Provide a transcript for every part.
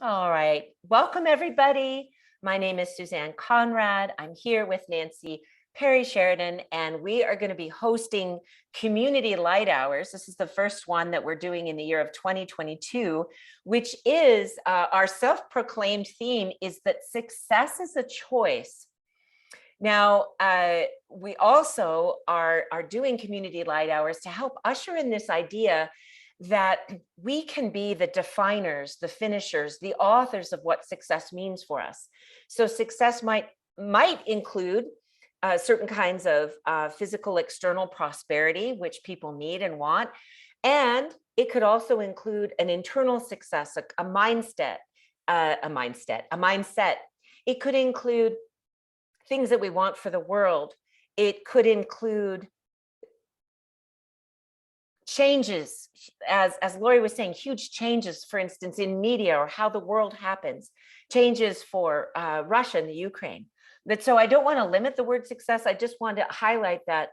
All right. Welcome, everybody. My name is Susanne Conrad. I'm here with Nancy Perry Sheridan, and we are going to be hosting Community Light Hours. This is the first one that we're doing in the year of 2022, which is our self-proclaimed theme is that success is a choice. Now, we also are doing Community Light Hours to help usher in this idea that we can be the definers, the finishers, the authors of what success means for us. So success might include certain kinds of physical external prosperity, which people need and want. And it could also include an internal success, a mindset. It could include things that we want for the world. It could include changes, as Lori was saying, huge changes, for instance, in media or how the world happens, changes for Russia and the Ukraine. But so I don't want to limit the word success. I just want to highlight that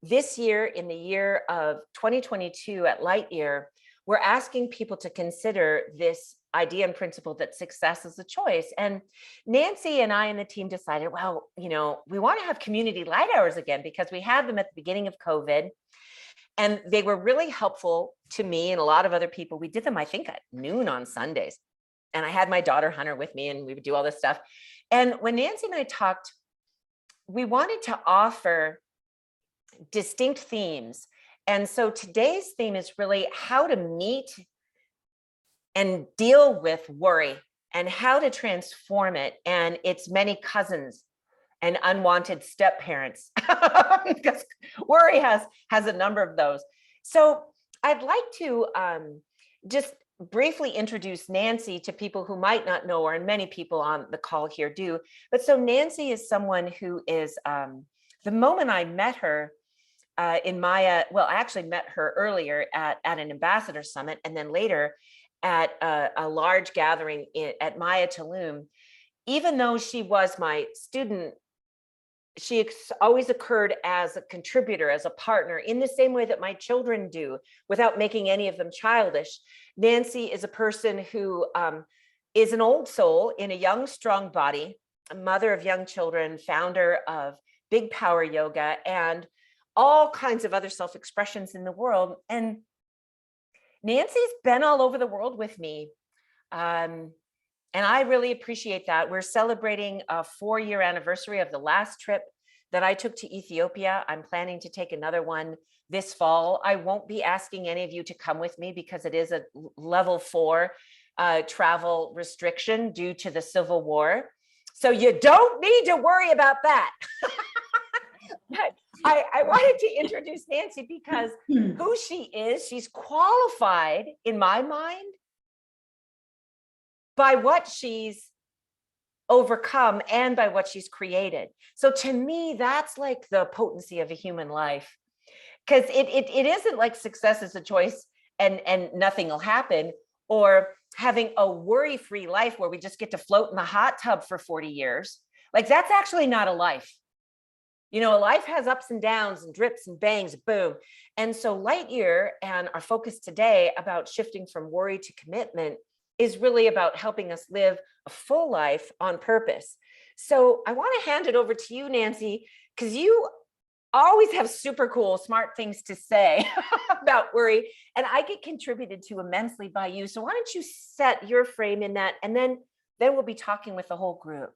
this year, in the year of 2022 at Lightyear, we're asking people to consider this idea and principle that success is a choice. And Nancy and I and the team decided, well, we want to have community light hours again because we had them at the beginning of COVID. And they were really helpful to me and a lot of other people. We did them, I think, at noon on Sundays. And I had my daughter Hunter with me, and we would do all this stuff. And when Nancy and I talked, we wanted to offer distinct themes. And so today's theme is really how to meet and deal with worry and how to transform it and its many cousins and unwanted step parents, because worry has a number of those. So I'd like to just briefly introduce Nancy to people who might not know her, and many people on the call here do. But so Nancy is someone who is, the moment I met her in Maya, well, I actually met her earlier at an ambassador summit, and then later at a large gathering at Maya Tulum. Even though she was my student, she always occurred as a contributor, as a partner, in the same way that my children do, without making any of them childish. Nancy is a person who is an old soul in a young, strong body, a mother of young children, founder of Big Power Yoga, and all kinds of other self-expressions in the world. And Nancy's been all over the world with me. And I really appreciate that. We're celebrating a 4-year anniversary of the last trip that I took to Ethiopia. I'm planning to take another one this fall. I won't be asking any of you to come with me because it is a level 4 travel restriction due to the Civil War. So you don't need to worry about that. But I wanted to introduce Nancy because who she is, she's qualified in my mind by what she's overcome and by what she's created. So to me, that's like the potency of a human life, because it isn't like success is a choice and nothing will happen, or having a worry-free life where we just get to float in the hot tub for 40 years. Like, that's actually not a life. A life has ups and downs and drips and bangs, boom. And so Lightyear and our focus today about shifting from worry to commitment is really about helping us live a full life on purpose. So I want to hand it over to you, Nancy, because you always have super cool, smart things to say about worry, and I get contributed to immensely by you. So why don't you set your frame in that, and then we'll be talking with the whole group.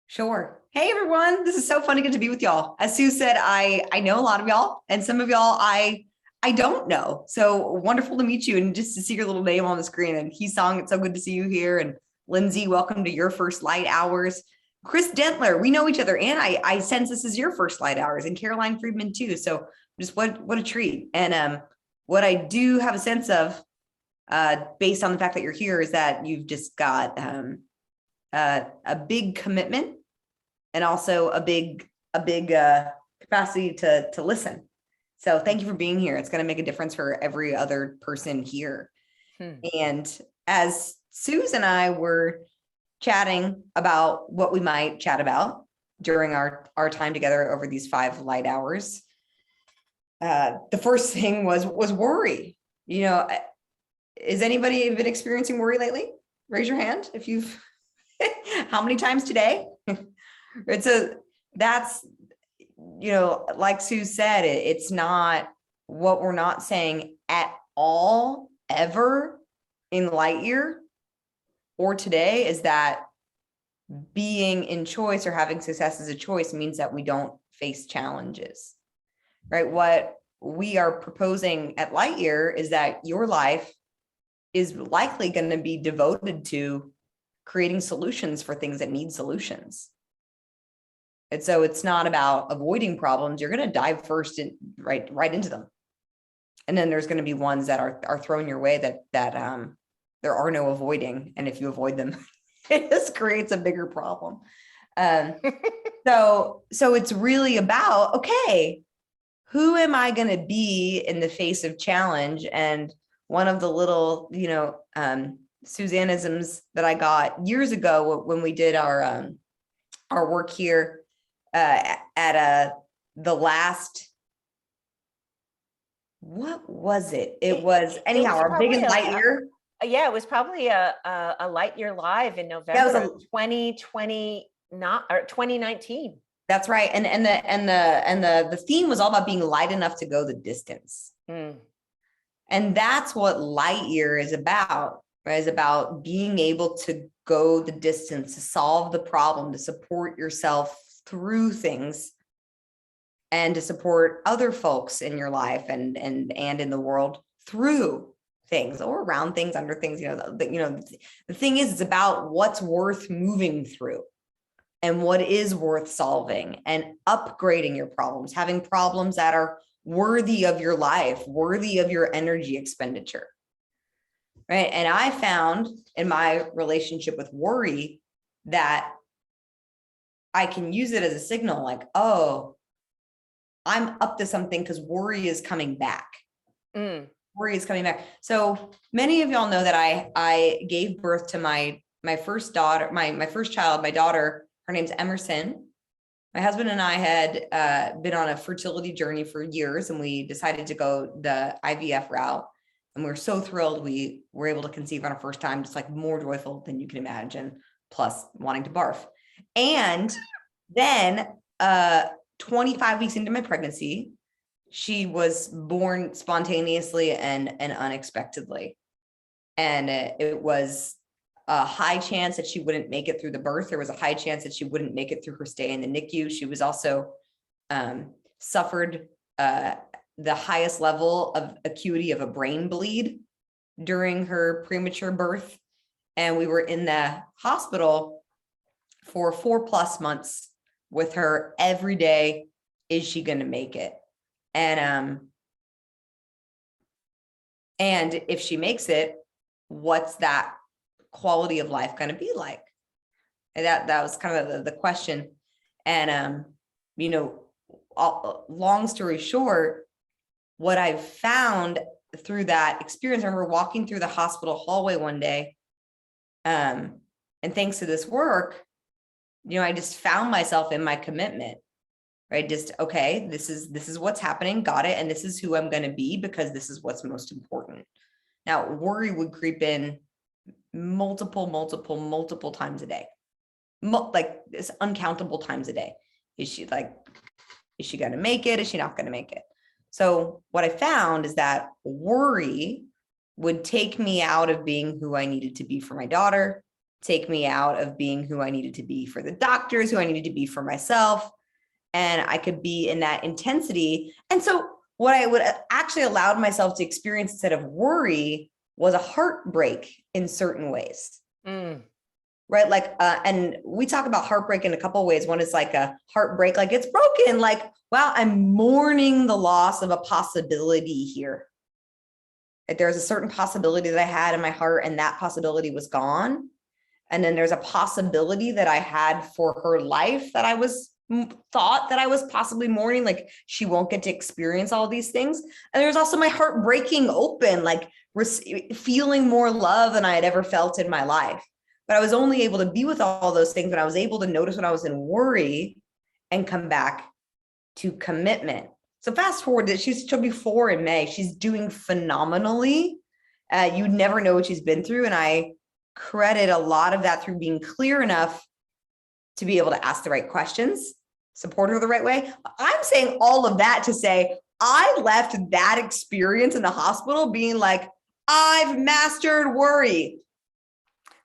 Sure. Hey, everyone. This is so fun to get to be with y'all. As Sue said, I know a lot of y'all, and some of y'all I don't know. So wonderful to meet you and just to see your little name on the screen. And Heesong, it's so good to see you here. And Lindsay, welcome to your first Light Hours. Chris Dentler, we know each other. And I sense this is your first Light Hours, and Caroline Friedman too. So just what a treat. And what I do have a sense of, based on the fact that you're here, is that you've just got a big commitment and also a big capacity to listen. So thank you for being here. It's going to make a difference for every other person here. And as Suze and I were chatting about what we might chat about during our time together over these 5 light hours, the first thing was worry. Has anybody been experiencing worry lately? Raise your hand if you've, how many times today? That's, like Sue said, it's not what we're not saying at all, ever in Lightyear or today is that being in choice or having success as a choice means that we don't face challenges, right? What we are proposing at Lightyear is that your life is likely going to be devoted to creating solutions for things that need solutions. And so it's not about avoiding problems. You're going to dive first in right into them. And then there's going to be ones that are thrown your way that there are no avoiding. And if you avoid them, it just creates a bigger problem. So it's really about, okay, who am I going to be in the face of challenge? And one of the little, Susanneisms that I got years ago when we did our work here at the last, what was it? It was anyhow, our biggest Lightyear. Yeah, it was probably a Lightyear Live in November 2020, or 2019. That's right. And the theme was all about being light enough to go the distance. And that's what Lightyear is about, right? It's about being able to go the distance, to solve the problem, to support yourself through things, and to support other folks in your life and in the world through things or around things, under things. The thing is, it's about what's worth moving through and what is worth solving and upgrading your problems, having problems that are worthy of your life, worthy of your energy expenditure, right? And I found in my relationship with worry that I can use it as a signal like, oh, I'm up to something because worry is coming back. Worry is coming back. So many of y'all know that I gave birth to my first daughter, my first child, my daughter. Her name's Emerson. My husband and I had been on a fertility journey for years, and we decided to go the IVF route. And we were so thrilled we were able to conceive on our first time, just like more joyful than you can imagine, plus wanting to barf. And then 25 weeks into my pregnancy, she was born spontaneously and unexpectedly. And it was a high chance that she wouldn't make it through the birth. There was a high chance that she wouldn't make it through her stay in the NICU. She was also suffered the highest level of acuity of a brain bleed during her premature birth. And we were in the hospital for 4+ months with her every day. Is she going to make it? And if she makes it, what's that quality of life going to be like? And that was kind of the question. And, long story short, what I've found through that experience, I remember walking through the hospital hallway one day, and thanks to this work, I just found myself in my commitment, right? Just, okay, this is what's happening. Got it. And this is who I'm going to be, because this is what's most important. Now, worry would creep in multiple times a day, like this uncountable times a day. Is she going to make it? Is she not going to make it? So what I found is that worry would take me out of being who I needed to be for my daughter, take me out of being who I needed to be for the doctors, who I needed to be for myself. And I could be in that intensity. And so what I would actually allowed myself to experience instead of worry was a heartbreak in certain ways. Right? Like, and we talk about heartbreak in a couple of ways. One is like a heartbreak, like it's broken, like, wow, I'm mourning the loss of a possibility here. Like there's a certain possibility that I had in my heart, and that possibility was gone. And then there's a possibility that I had for her life that I thought that I was possibly mourning, like she won't get to experience all these things. And there's also my heart breaking open, like feeling more love than I had ever felt in my life. But I was only able to be with all those things when I was able to notice when I was in worry and come back to commitment. So fast forward that she'll be 4 in May. She's doing phenomenally. You'd never know what she's been through. And I credit a lot of that through being clear enough to be able to ask the right questions, support her the right way. I'm saying all of that to say, I left that experience in the hospital being like, I've mastered worry,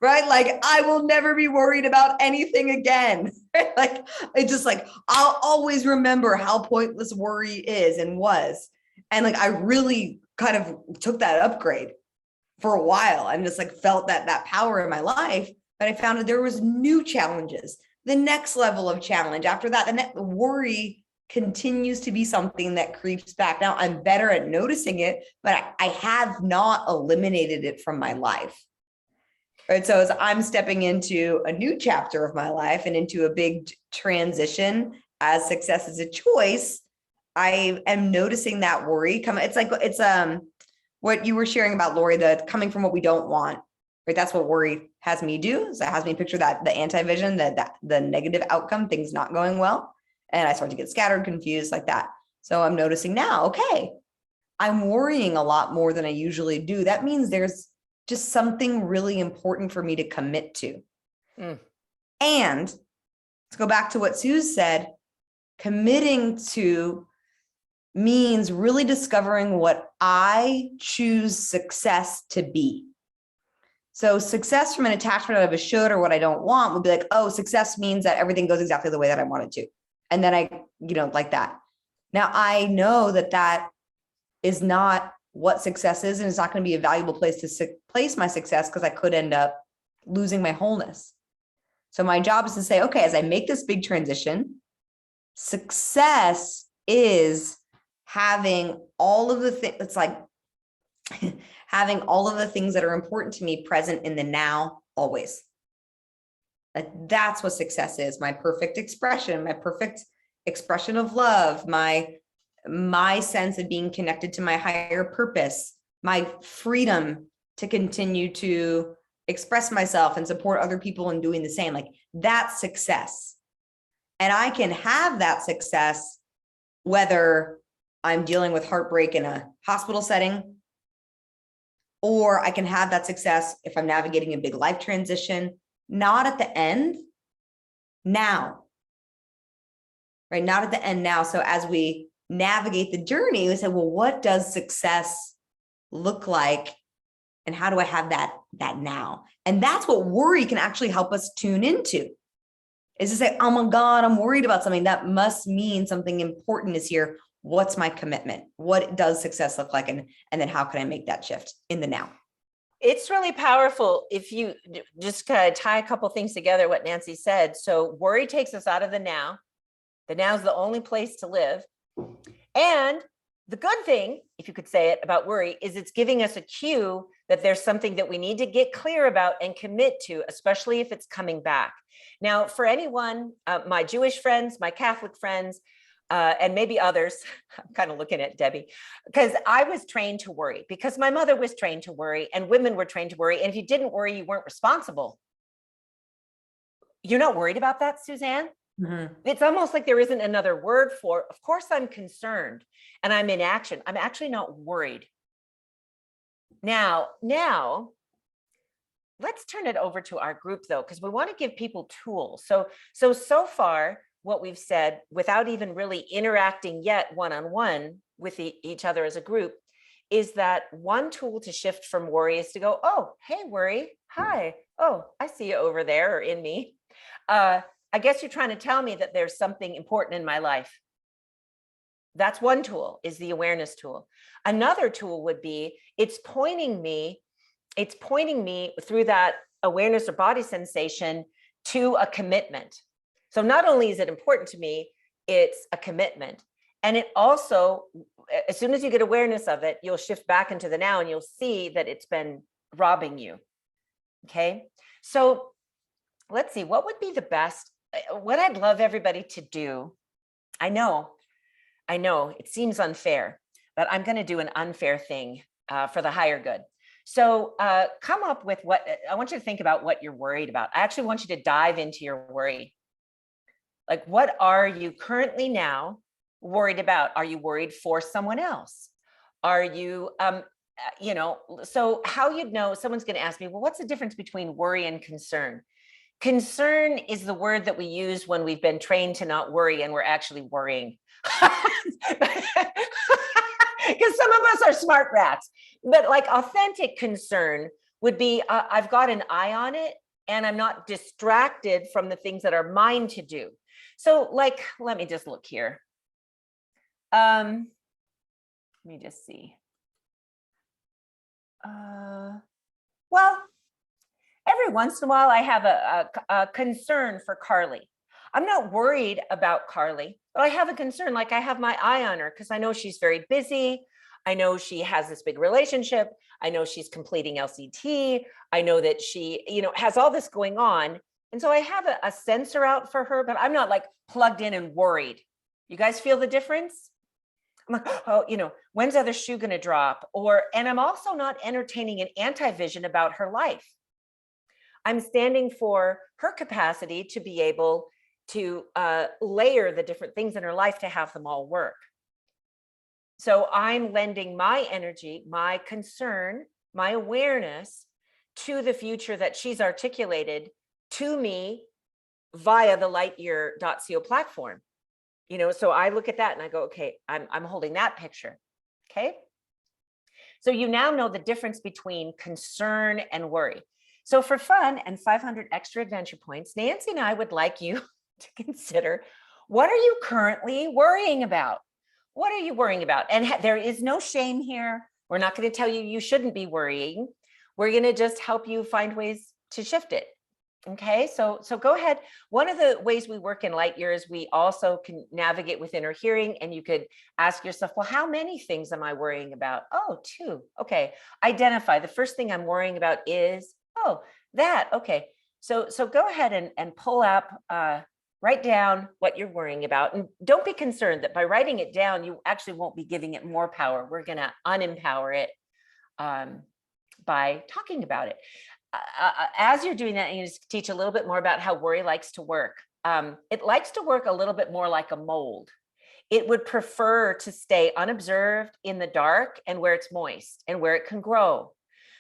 right? Like, I will never be worried about anything again. Right? Like, it's just like, I'll always remember how pointless worry is and was. And like, I really kind of took that upgrade for a while and just like felt that power in my life. But I found that there was new challenges, the next level of challenge after that. And that worry continues to be something that creeps back. Now I'm better at noticing it, but I have not eliminated it from my life. Right. So as I'm stepping into a new chapter of my life and into a big transition as success is a choice, I am noticing that worry come. It's like, it's what you were sharing about, Lori, the coming from what we don't want, right? That's what worry has me do. So it has me picture that the anti-vision, the negative outcome, things not going well. And I start to get scattered, confused like that. So I'm noticing now, okay, I'm worrying a lot more than I usually do. That means there's just something really important for me to commit to. And let's go back to what Sue said, committing to means really discovering what I choose success to be. So success from an attachment of a should or what I don't want would be like, oh, success means that everything goes exactly the way that I want it to. And then I, like that. Now I know that that is not what success is, and it's not going to be a valuable place to place my success because I could end up losing my wholeness. So my job is to say, okay, as I make this big transition, success is having all of the things, it's like having all of the things that are important to me present in the now, always. Like that's what success is. My perfect expression of love, my sense of being connected to my higher purpose, my freedom to continue to express myself and support other people in doing the same. Like that's success. And I can have that success whether I'm dealing with heartbreak in a hospital setting, or I can have that success if I'm navigating a big life transition, not at the end, now, right? Not at the end now. So as we navigate the journey, we say, well, what does success look like? And how do I have that now? And that's what worry can actually help us tune into, is to say, oh my God, I'm worried about something. That must mean something important is here. What's my commitment? What does success look like? And then how can I make that shift in the now? It's really powerful if you just kind of tie a couple things together, what Nancy said. So worry takes us out of the now. The now is the only place to live. And the good thing, if you could say it, about worry is it's giving us a cue that there's something that we need to get clear about and commit to, especially if it's coming back. Now, for anyone, my Jewish friends, my Catholic friends, and maybe others, I'm kind of looking at Debbie, because I was trained to worry, because my mother was trained to worry and women were trained to worry. And if you didn't worry, you weren't responsible. You're not worried about that, Susanne? Mm-hmm. It's almost like there isn't another word for, of course I'm concerned and I'm in action. I'm actually not worried. Now, let's turn it over to our group though, because we want to give people tools. So far, what we've said, without even really interacting yet one-on-one with each other as a group, is that one tool to shift from worry is to go, oh, hey, worry, hi. Oh, I see you over there or in me. I guess you're trying to tell me that there's something important in my life. That's one tool, is the awareness tool. Another tool would be, it's pointing me through that awareness or body sensation to a commitment. So not only is it important to me, it's a commitment. And it also, as soon as you get awareness of it, you'll shift back into the now and you'll see that it's been robbing you. Okay. So let's see, what would be the best, what I'd love everybody to do. I know it seems unfair, but I'm going to do an unfair thing for the higher good. So come up with I want you to think about what you're worried about. I actually want you to dive into your worry. Like, what are you currently now worried about? Are you worried for someone else? Are you so how you'd know, someone's going to ask me, well, what's the difference between worry and concern? Concern is the word that we use when we've been trained to not worry and we're actually worrying. Because some of us are smart rats. But like authentic concern would be, I've got an eye on it and I'm not distracted from the things that are mine to do. So like, let me just look here. Let me just see. Well, every once in a while I have a concern for Carly. I'm not worried about Carly, but I have a concern. Like I have my eye on her because I know she's very busy. I know she has this big relationship. I know she's completing LCT. I know that she, has all this going on. And so I have a sensor out for her, but I'm not like plugged in and worried. You guys feel the difference? I'm like, oh, when's the other shoe going to drop? And I'm also not entertaining an anti-vision about her life. I'm standing for her capacity to be able to layer the different things in her life to have them all work. So I'm lending my energy, my concern, my awareness to the future that she's articulated to me via the Lightyear.co platform. So I look at that and I go, okay, I'm holding that picture. Okay. So you now know the difference between concern and worry. So for fun and 500 extra adventure points, Nancy and I would like you to consider, what are you currently worrying about? What are you worrying about? And there is no shame here. We're not going to tell you you shouldn't be worrying. We're going to just help you find ways to shift it. Okay, so go ahead. One of the ways we work in Lightyear is we also can navigate with inner hearing, and you could ask yourself, well, how many things am I worrying about? Oh, 2. Okay, identify. The first thing I'm worrying about is, that. Okay, so go ahead and pull up, write down what you're worrying about, and don't be concerned that by writing it down, you actually won't be giving it more power. We're going to unempower it by talking about it. As you're doing that, you just teach a little bit more about how worry likes to work. It likes to work a little bit more like a mold. It would prefer to stay unobserved in the dark and where it's moist and where it can grow.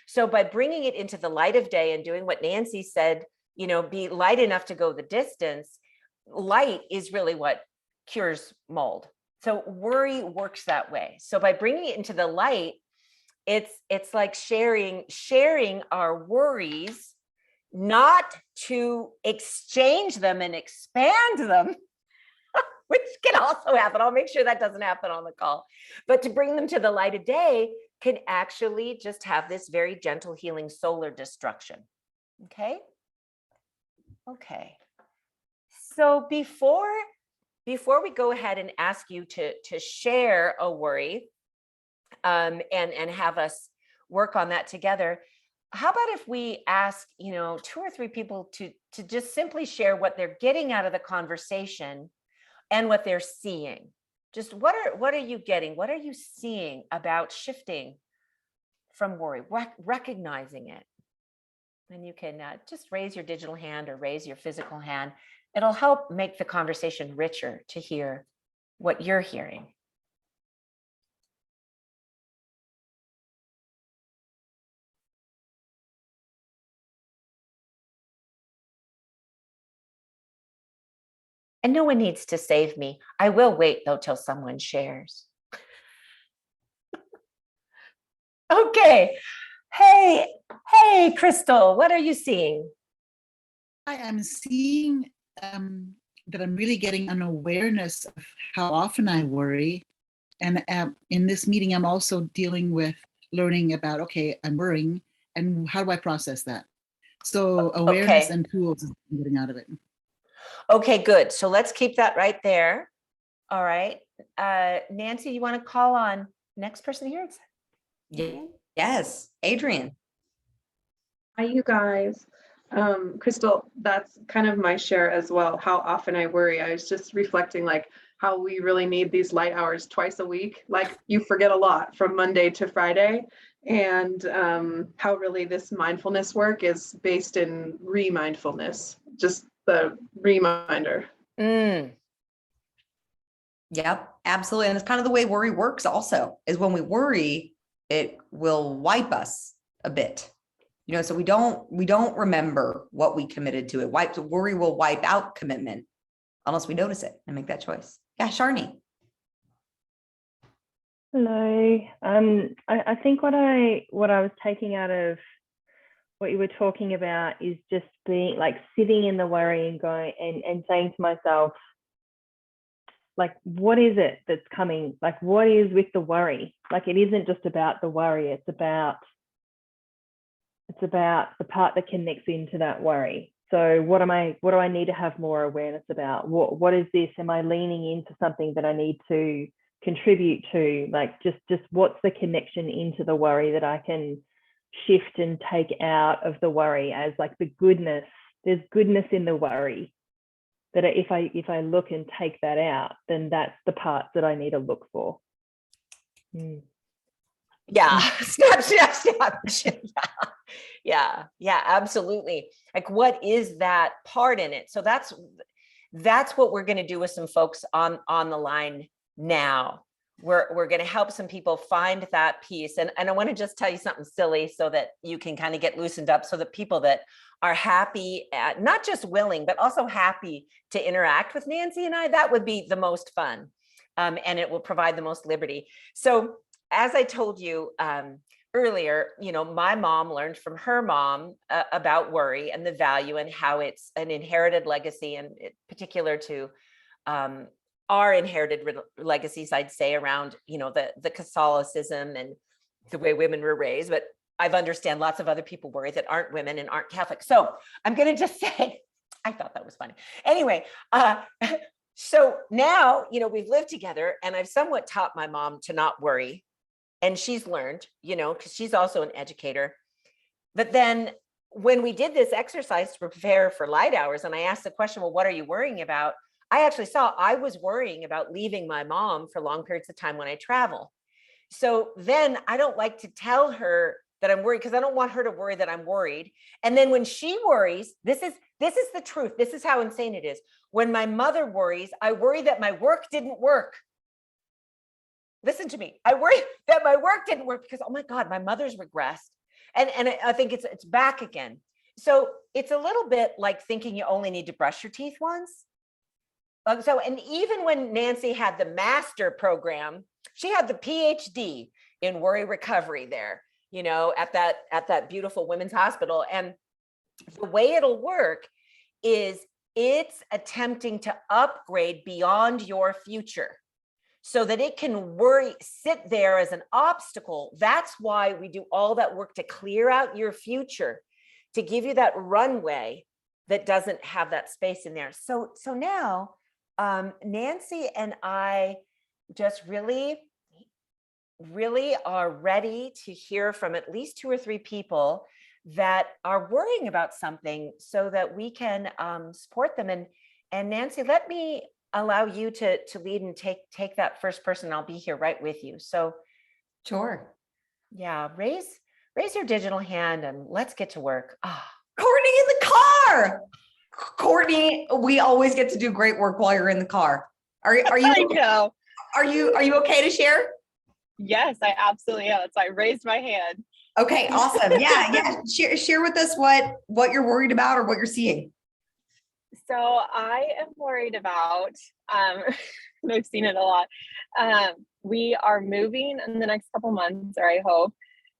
So by bringing it into the light of day and doing what Nancy said, be light enough to go the distance, light is really what cures mold. So worry works that way. So by bringing it into the light, it's like sharing our worries, not to exchange them and expand them, which can also happen. I'll make sure that doesn't happen on the call, but to bring them to the light of day can actually just have this very gentle healing solar destruction. Okay. So before we go ahead and ask you to share a worry, and have us work on that together, how about if we ask 2 or 3 people to just simply share what they're getting out of the conversation and what they're seeing? Just what are you getting? What are you seeing about shifting from worry, recognizing it? And you can just raise your digital hand or raise your physical hand. It'll help make the conversation richer to hear what you're hearing. And no one needs to save me. I will wait though till someone shares. Okay. Hey, Crystal, what are you seeing? I am seeing that I'm really getting an awareness of how often I worry. And in this meeting, I'm also dealing with learning about, okay, I'm worrying, and how do I process that? So awareness and tools is getting out of it. Okay, good. So let's keep that right there. All right. Nancy, you want to call on next person here? Yes, Adrian. Hi, you guys. Crystal, that's kind of my share as well. How often I worry. I was just reflecting like how we really need these light hours twice a week. Like you forget a lot from Monday to Friday, and how really this mindfulness work is based in re-mindfulness, just the reminder. Yep, absolutely. And it's kind of the way worry works also, is when we worry, it will wipe us a bit. So we don't remember what we committed to. Worry will wipe out commitment unless we notice it and make that choice. Yeah, Sharni. Hello. I think what I was taking out of what you were talking about is just being like sitting in the worry and going and saying to myself, like, what is it that's coming? Like, what is with the worry? Like, it isn't just about the worry. It's about the part that connects into that worry. So what do I need to have more awareness about? What is this? Am I leaning into something that I need to contribute to? Like, just what's the connection into the worry that I can shift and take out of the worry as like the goodness. There's goodness in the worry. That if I look and take that out, then that's the part that I need to look for. Yeah. Snap. Yeah, absolutely. Like, what is that part in it? So that's what we're going to do with some folks on the line now. We're going to help some people find that piece. And I want to just tell you something silly so that you can kind of get loosened up, so that people that are happy, not just willing, but also happy to interact with Nancy and I, that would be the most fun. And it will provide the most liberty. So as I told you earlier, my mom learned from her mom about worry and the value and how it's an inherited legacy, and particular to our inherited legacies, I'd say, around, the Catholicism and the way women were raised. But I've understand lots of other people worry that aren't women and aren't Catholic. So I'm going to just say, I thought that was funny. Anyway, so now, we've lived together and I've somewhat taught my mom to not worry. And she's learned, because she's also an educator. But then when we did this exercise to prepare for Lighthours, and I asked the question, well, what are you worrying about? I actually saw I was worrying about leaving my mom for long periods of time when I travel. So then I don't like to tell her that I'm worried, because I don't want her to worry that I'm worried. And then when she worries, this is the truth. This is how insane it is. When my mother worries, I worry that my work didn't work. Listen to me. I worry that my work didn't work because, oh my God, my mother's regressed. And I think it's back again. So it's a little bit like thinking you only need to brush your teeth once. And even when Nancy had the master program, she had the PhD in worry recovery there, at that beautiful women's hospital. And the way it'll work is it's attempting to upgrade beyond your future so that it can sit there as an obstacle. That's why we do all that work to clear out your future, to give you that runway that doesn't have that space in there. So now, Nancy and I just really are ready to hear from at least 2 or 3 people that are worrying about something, so that we can support them. And Nancy, let me allow you to lead and take that first person. I'll be here right with you. So Sure. Yeah, raise your digital hand and let's get to work. Courtney in the car. Courtney, we always get to do great work while you're in the car. Are you I know. Are you okay to share? Yes, I absolutely am. So I raised my hand. Okay, awesome. Yeah. Share with us what you're worried about or what you're seeing. So I am worried about, and I've seen it a lot. We are moving in the next couple months, or I hope.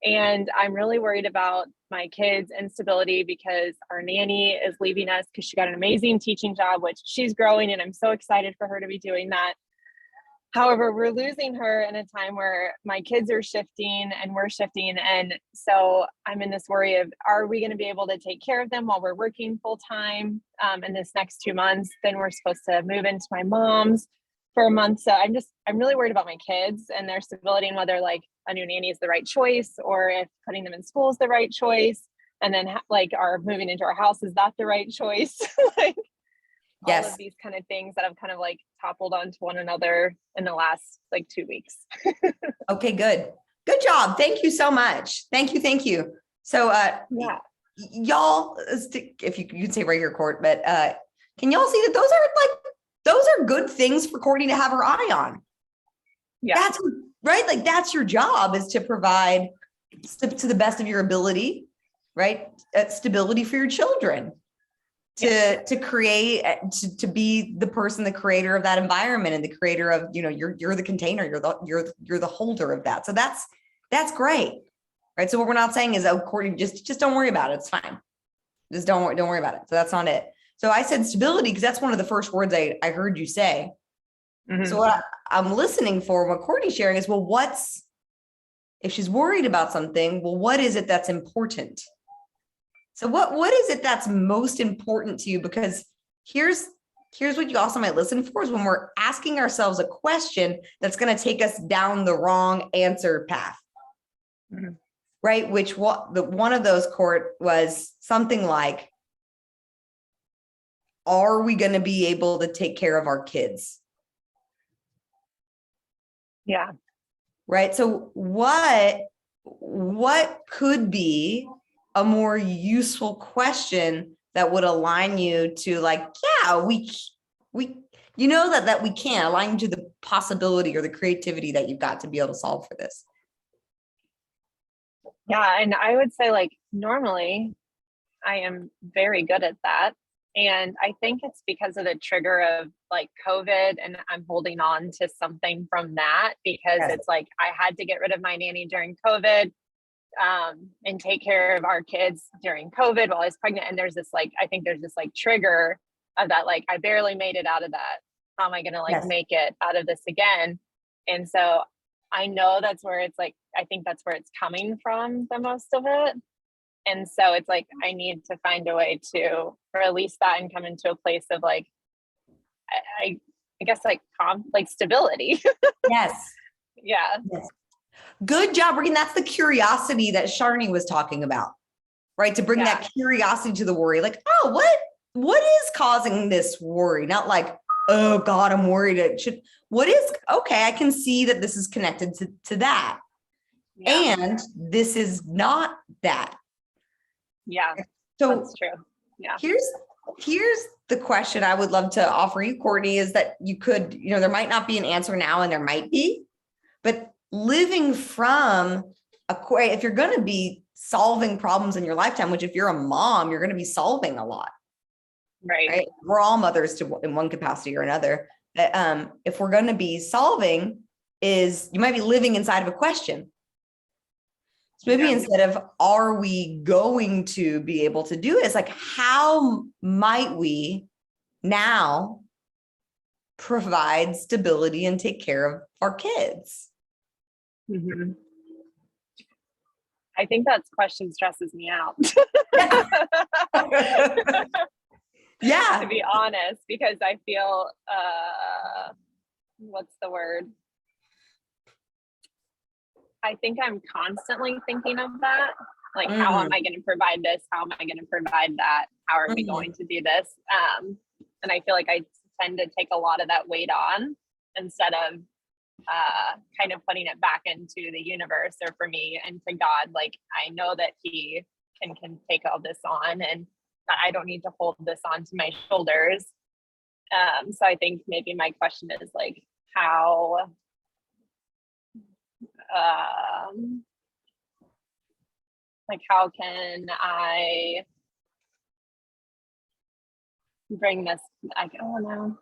And I'm really worried about my kids' instability because our nanny is leaving us because she got an amazing teaching job, which she's growing, and I'm so excited for her to be doing that. However, we're losing her in a time where my kids are shifting and we're shifting. And so I'm in this worry of, are we going to be able to take care of them while we're working full time in this next 2 months? Then we're supposed to move into my mom's for a month. So I'm really worried about my kids and their stability, and whether like a new nanny is the right choice, or if putting them in school is the right choice. And then our moving into our house, is that the right choice? Yes. All of these kind of things that have kind of like toppled onto one another in the last 2 weeks. Okay, good job. Thank you so much. Thank you. So Yeah, y'all, if you can say right here, Court, but can y'all see that those are good things for Courtney to have her eye on? Yeah. That's right. Like that's your job, is to provide to the best of your ability, right? Stability for your children, to create, to be the person, the creator of that environment, and the creator of, you're the container, you're the holder of that. So that's great. Right. So what we're not saying is, oh, Courtney, just don't worry about it. It's fine. Just don't worry about it. So that's not it. So I said stability because that's one of the first words I heard you say. Mhm. So what I'm listening for, what Courtney's sharing is, well, if she's worried about something, well, what is it that's important? So what is it that's most important to you? Because here's what you also might listen for, is when we're asking ourselves a question that's going to take us down the wrong answer path. Mhm. Right? Which one of those, Court, was something like, are we going to be able to take care of our kids? Yeah. Right. So what could be a more useful question that would align you to, like, yeah, we that we can align you to the possibility or the creativity that you've got to be able to solve for this? Yeah. And I would say, like, normally I am very good at that. And I think it's because of the trigger of like COVID, and I'm holding on to something from that, because Yes. it's like I had to get rid of my nanny during COVID, and take care of our kids during COVID while I was pregnant. And there's this I think there's this trigger of that, like, I barely made it out of that. How am I going to Yes. make it out of this again? And so I know that's where it's like, I think that's where it's coming from, the most of it. And so it's like, I need to find a way to release that and come into a place of like, I guess stability. Yes. Yeah. Yes. Good job, Regan. That's the curiosity that Sharni was talking about, right? To bring that curiosity to the worry. Like, oh, what is causing this worry? Not like, oh God, I'm worried. Okay, I can see that this is connected to that. Yeah. And this is not that. Yeah. So that's true. Yeah. Here's the question I would love to offer you, Courtney, is that you could, there might not be an answer now, and there might be, but living from if you're going to be solving problems in your lifetime, which if you're a mom, you're going to be solving a lot. Right. We're all mothers in one capacity or another. If we're going to be solving, you might be living inside of a question. So maybe instead of, are we going to be able to do it? It's like, how might we now provide stability and take care of our kids? Mm-hmm. I think that question stresses me out. Yeah. To be honest, because I feel, what's the word? I think I'm constantly thinking of that. Like, how am I going to provide this? How am I going to provide that? How are we going to do this? And I feel like I tend to take a lot of that weight on, instead of kind of putting it back into the universe, or for me and to God. Like, I know that He can take all this on, and I don't need to hold this onto my shoulders. So I think maybe my question is like, how can I bring this? I don't know.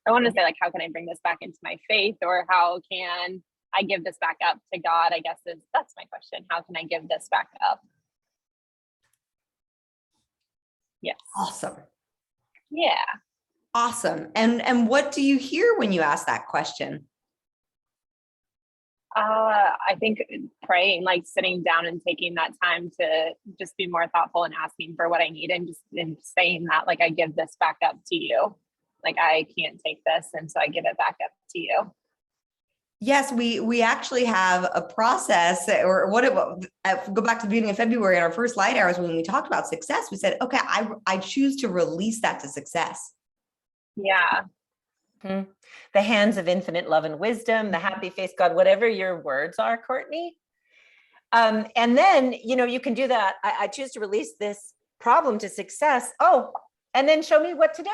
I want to say, like, how can I bring this back into my faith, or how can I give this back up to God? I guess that's my question. How can I give this back up? Yes. Awesome. Yeah. Awesome. And what do you hear when you ask that question? I think praying, like sitting down and taking that time to just be more thoughtful and asking for what I need, and saying that, like, I give this back up to you. Like, I can't take this, and so I give it back up to you. Yes, we actually have a process, or go back to the beginning of February in our first Lighthours, when we talked about success. We said, okay, I choose to release that to success. Yeah. Mm-hmm. The hands of infinite love and wisdom, the happy face God, whatever your words are, Courtney. And then, you can do that. I choose to release this problem to success. Oh, and then show me what to do.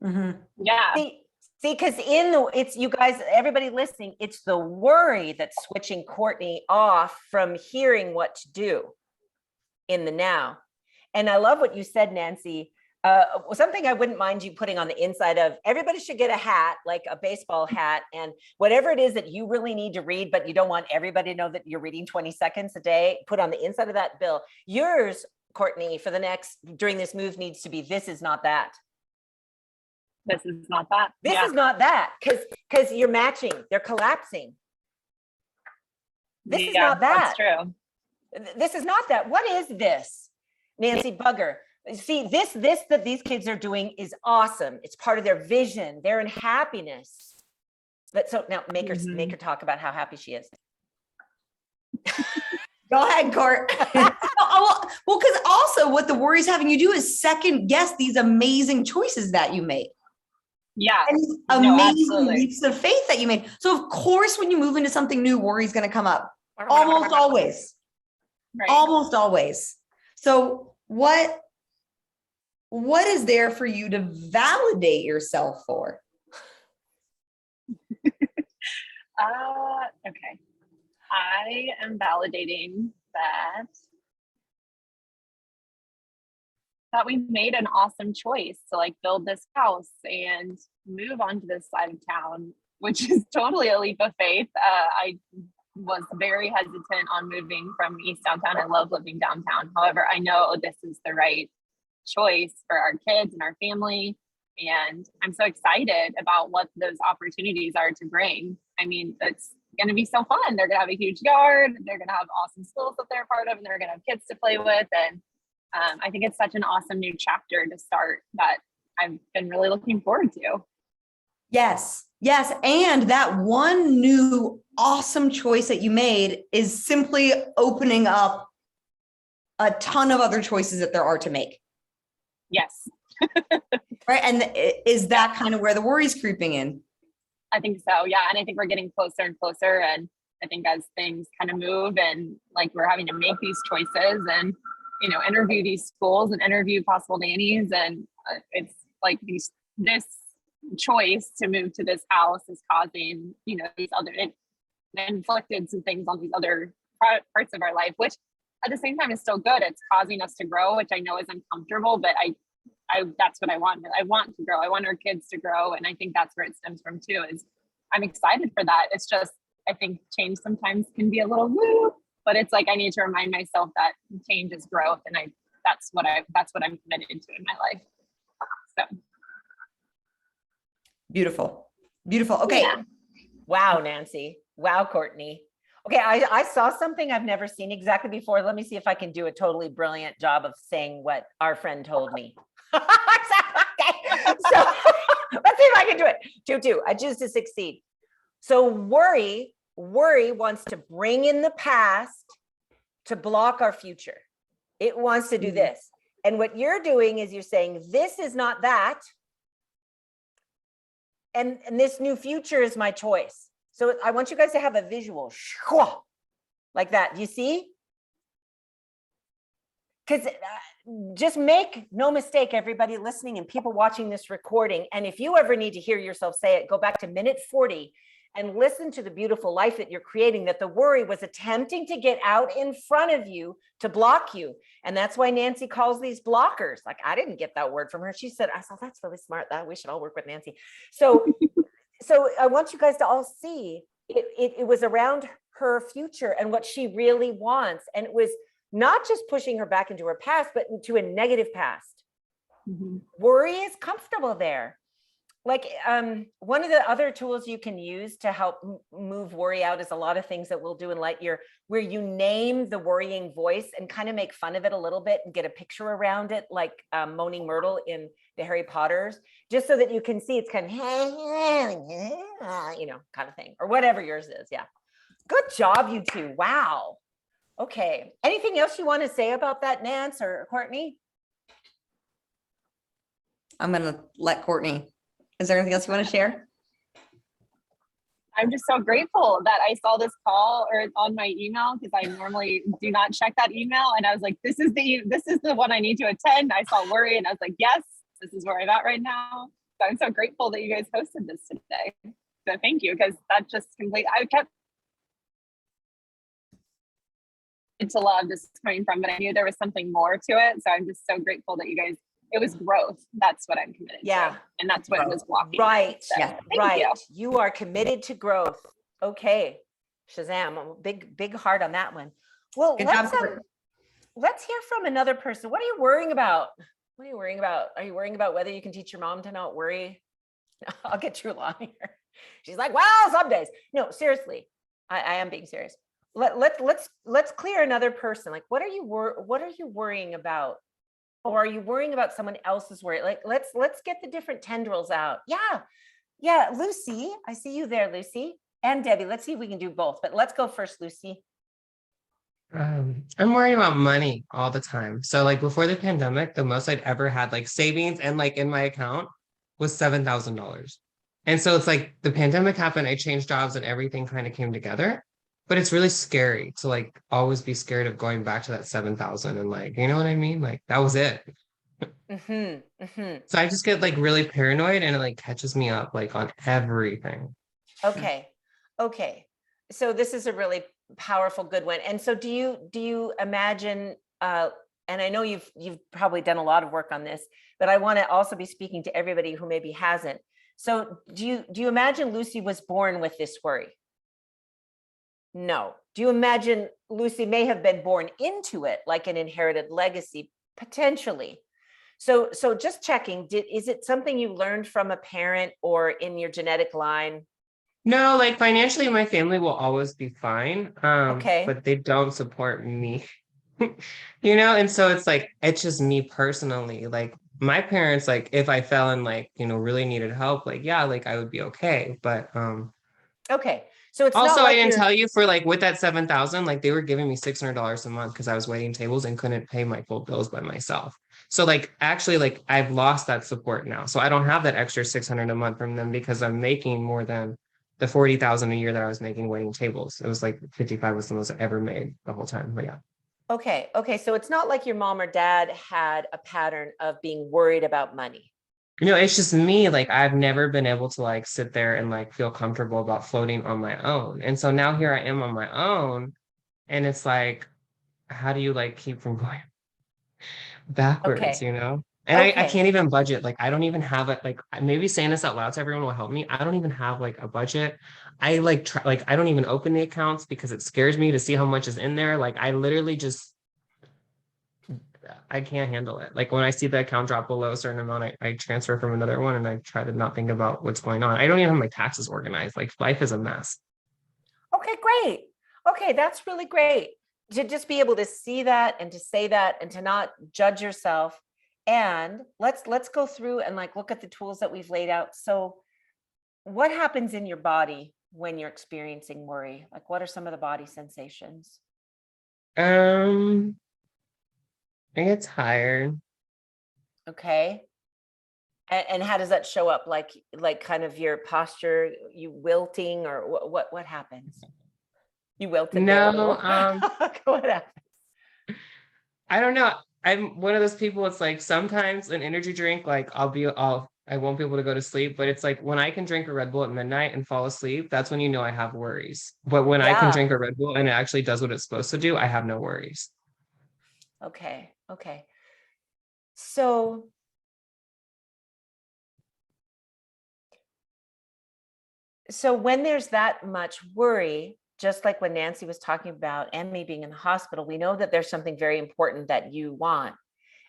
Mm-hmm. Yeah. See, because it's you guys, everybody listening, it's the worry that's switching Courtney off from hearing what to do in the now. And I love what you said, Nancy. Something I wouldn't mind you putting on the inside of everybody should get a hat, like a baseball hat, and whatever it is that you really need to read, but you don't want everybody to know that you're reading 20 seconds a day, put on the inside of that bill. Yours, Courtney, during this move needs to be, this is not that. This is not that. This is not that, because you're matching, they're collapsing. This is not that. That's true. This is not that. What is this? Nancy Bugger. See, this that these kids are doing is awesome. It's part of their vision. They're in happiness. But so now make her talk about how happy she is. Go ahead, Court. Well, because also what the worry is having you do is second guess these amazing choices that you made. Yeah. And these amazing leaps of faith that you made. So of course, when you move into something new, worry is going to come up. Almost always. Right. Almost always. So what is there for you to validate yourself for? Okay. I am validating that we made an awesome choice to like build this house and move on to this side of town, which is totally a leap of faith. I was very hesitant on moving from East Downtown. I love living downtown. However, I know this is the right choice for our kids and our family. And I'm so excited about what those opportunities are to bring. I mean, it's going to be so fun. They're going to have a huge yard. They're going to have awesome schools that they're part of, and they're going to have kids to play with. And I think it's such an awesome new chapter to start that I've been really looking forward to. Yes. Yes. And that one new awesome choice that you made is simply opening up a ton of other choices that there are to make. Yes. Right. And is that kind of where the worry's creeping in? I think so. Yeah. And I think we're getting closer and closer. And I think as things kind of move and like we're having to make these choices and, you know, interview these schools and interview possible nannies. And it's like this choice to move to this house is causing, you know, these other, it inflicted some things on these other parts of our life, which at the same time is still good. It's causing us to grow, which I know is uncomfortable, but I that's what I want. I want to grow. I want our kids to grow. And I think that's where it stems from too, is I'm excited for that. It's just, I think change sometimes can be a little woo, but it's like, I need to remind myself that change is growth. And that's what I'm committed to in my life. So. Beautiful. Beautiful. Okay. Yeah. Wow, Nancy. Wow, Courtney. Okay, I saw something I've never seen exactly before. Let me see if I can do a totally brilliant job of saying what our friend told me. Okay, so let's see if I can do it. Two. I choose to succeed. So worry wants to bring in the past to block our future. It wants to do this. And what you're doing is you're saying, this is not that. And this new future is my choice. So I want you guys to have a visual like that. You see? Because just make no mistake, everybody listening and people watching this recording. And if you ever need to hear yourself say it, go back to minute 40 and listen to the beautiful life that you're creating, that the worry was attempting to get out in front of you to block you. And that's why Nancy calls these blockers. Like, I didn't get that word from her. She said, I thought that's really smart. That we should all work with Nancy. So I want you guys to all see it was around her future and what she really wants. And it was not just pushing her back into her past, but into a negative past. Mm-hmm. Worry is comfortable there. Like one of the other tools you can use to help move worry out is a lot of things that we'll do in Lightyear, where you name the worrying voice and kind of make fun of it a little bit and get a picture around it, like Moaning Myrtle in the Harry Potters, just so that you can see it's kind of, kind of thing, or whatever yours is. Yeah. Good job, you two. Wow. Okay. Anything else you want to say about that, Nance or Courtney? I'm going to let Courtney. Is there anything else you want to share? I'm just so grateful that I saw this call or on my email, because I normally do not check that email. And I was like, this is the one I need to attend. I saw worry and I was like, yes, this is where I'm at right now. So I'm so grateful that you guys hosted this today. So thank you, because that just I kept into love this is coming from, but I knew there was something more to it. So I'm just so grateful that you guys, it was growth. That's what I'm committed to. And that's what was blocking. Right. So, Yeah. Right. You are committed to growth. Okay. Shazam, big heart on that one. Well, let's hear from another person. What are you worrying about? What are you worrying about? Are you worrying about whether you can teach your mom to not worry? I'll get you along here. She's like, well, some days. No, seriously, I am being serious. Let's clear another person. Like, what are you worrying about? Or are you worrying about someone else's worry? Like, let's get the different tendrils out. Yeah, Lucy, I see you there, Lucy, and Debbie. Let's see if we can do both. But let's go first, Lucy. I'm worried about money all the time. So like before the pandemic, the most I'd ever had like savings and like in my account was $7,000. And so it's like the pandemic happened, I changed jobs and everything kind of came together. But it's really scary to like always be scared of going back to that 7,000 and like, you know what I mean? Like that was it. So I just get like really paranoid and it like catches me up like on everything. Okay. So this is a really powerful, good one. And so do you imagine, and I know you've probably done a lot of work on this, but I want to also be speaking to everybody who maybe hasn't. So do you imagine Lucy was born with this worry? No. Do you imagine Lucy may have been born into it, like an inherited legacy, potentially? So just checking, is it something you learned from a parent or in your genetic line? No, like financially, my family will always be fine. Okay. But they don't support me, you know? And so it's like, it's just me personally. Like my parents, like if I fell and like, you know, really needed help, like, yeah, like I would be okay. But okay. So it's also, not like I didn't tell you for like with that 7,000, like they were giving me $600 a month because I was waiting tables and couldn't pay my full bills by myself. So like actually, like I've lost that support now. So I don't have that extra 600 a month from them because I'm making more than the 40,000 a year that I was making waiting tables. It was like 55 was the most I ever made the whole time. But yeah. Okay. So it's not like your mom or dad had a pattern of being worried about money. You know, it's just me. Like I've never been able to like sit there and like feel comfortable about floating on my own. And so now here I am on my own. And it's like, how do you like keep from going backwards, you know? And I can't even budget. Like I don't even have it. Like maybe saying this out loud to everyone will help me. I don't even have like a budget. I like try, like I don't even open the accounts because it scares me to see how much is in there. Like I literally just I can't handle it. Like when I see the account drop below a certain amount, I transfer from another one and I try to not think about what's going on. I don't even have my taxes organized. Like life is a mess. Okay, great. Okay, that's really great to just be able to see that and to say that and to not judge yourself. And let's go through and like look at the tools that we've laid out. So what happens in your body when you're experiencing worry? Like what are some of the body sensations? I get tired. Okay. And how does that show up? Like kind of your posture, you wilting, or what happens? You wilted. No, What happens? I don't know. I'm one of those people. It's like sometimes an energy drink, like I won't be able to go to sleep. But it's like when I can drink a Red Bull at midnight and fall asleep, that's when you know I have worries. But when I can drink a Red Bull and it actually does what it's supposed to do, I have no worries. Okay. So when there's that much worry, just like when Nancy was talking about and me being in the hospital, we know that there's something very important that you want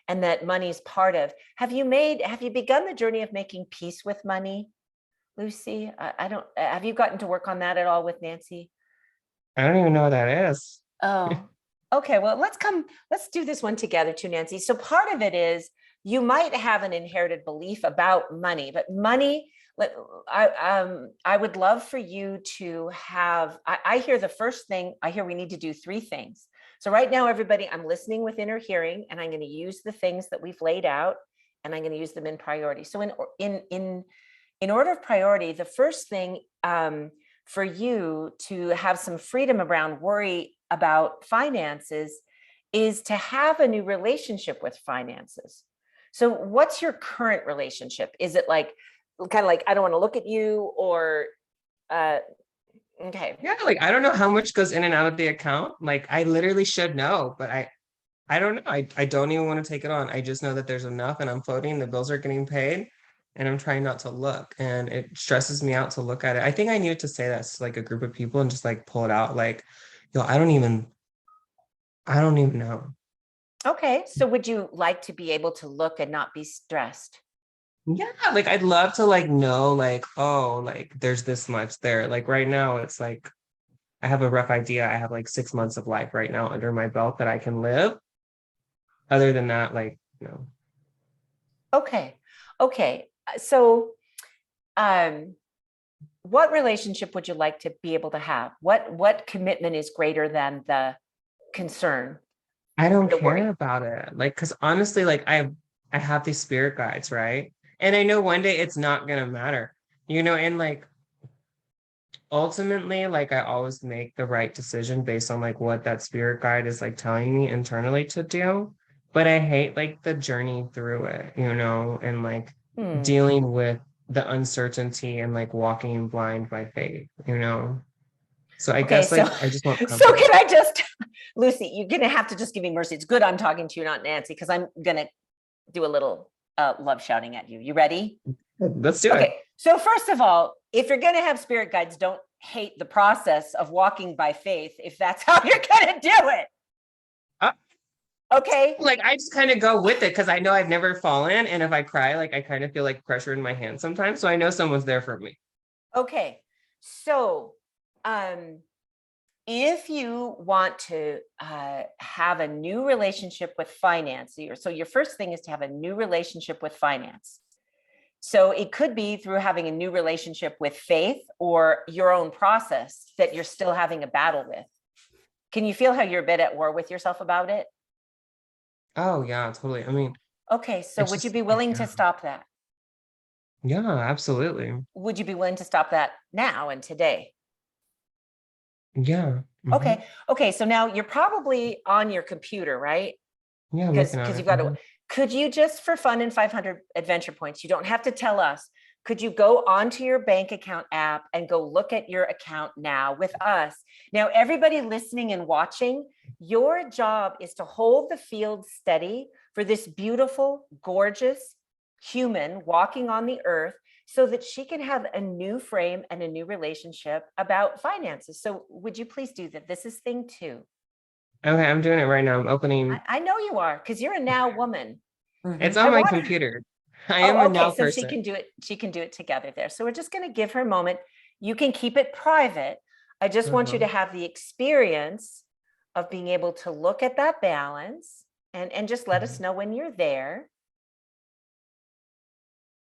and that money is part of. Have you begun the journey of making peace with money, Lucy? Have you gotten to work on that at all with Nancy? I don't even know what that is. Oh, okay. Well, let's do this one together too, Nancy. So part of it is you might have an inherited belief about money, but money, I would love for you to have, I hear the first thing, I hear we need to do three things. So right now, everybody, I'm listening with inner hearing, and I'm going to use the things that we've laid out, and I'm going to use them in priority. So in order of priority, the first thing for you to have some freedom around worry about finances is to have a new relationship with finances. So what's your current relationship? Is it like kind of like, I don't want to look at you, or okay. Yeah, like I don't know how much goes in and out of the account. Like I literally should know, but I don't know. I don't even want to take it on. I just know that there's enough and I'm floating, the bills are getting paid, and I'm trying not to look. And it stresses me out to look at it. I think I needed to say that to like a group of people and just like pull it out. Like, yo, I don't even know. Okay. So would you like to be able to look and not be stressed? Yeah, like I'd love to like know, like, oh, like there's this much there. Like right now, it's like I have a rough idea. I have like 6 months of life right now under my belt that I can live. Other than that, like, no. Okay. Okay. So, what relationship would you like to be able to have? What commitment is greater than the concern? I don't The worry. care about it. Like, because honestly, like I have these spirit guides, right? And I know one day it's not gonna matter, and like ultimately, like I always make the right decision based on like what that spirit guide is like telling me internally to do. But I hate like the journey through it, and like dealing with the uncertainty and like walking blind by faith. So I Okay, guess so like I just want so comfort. can I just, Lucy, you're gonna have to just give me mercy. It's good I'm talking to you, not Nancy, because I'm gonna do a little love shouting at you. You ready? Let's do it. Okay, so first of all, if you're gonna have spirit guides, don't hate the process of walking by faith if that's how you're gonna do it. Uh, Okay. Like I just kind of go with it because I know I've never fallen, and if I cry, like I kind of feel like pressure in my hand sometimes, so I know someone's there for me. Okay. So, if you want to have a new relationship with finance, so your first thing is to have a new relationship with finance. So it could be through having a new relationship with faith or your own process that you're still having a battle with. Can you feel how you're a bit at war with yourself about it? Oh yeah, totally. I mean, Okay, so it's would you just be willing yeah, to stop that? yeah, absolutely. Would you be willing to stop that now and today? Yeah. Okay. Okay. So now you're probably on your computer, right? Yeah, I'm Because looking at you've it. got to, could you just for fun and 500 adventure points, you don't have to tell us, could you go onto your bank account app and go look at your account now with us? Now, everybody listening and watching, your job is to hold the field steady for this beautiful, gorgeous human walking on the earth so that she can have a new frame and a new relationship about finances. So would you please do that? This is thing 2. Okay, I'm doing it right now. I'm opening. I know you are, because you're a now woman. It's I on my want computer. I am Oh, a okay. now So she person. can do it. She can do it together there. So we're just going to give her a moment. You can keep it private. I just want you to have the experience of being able to look at that balance and just let us know when you're there.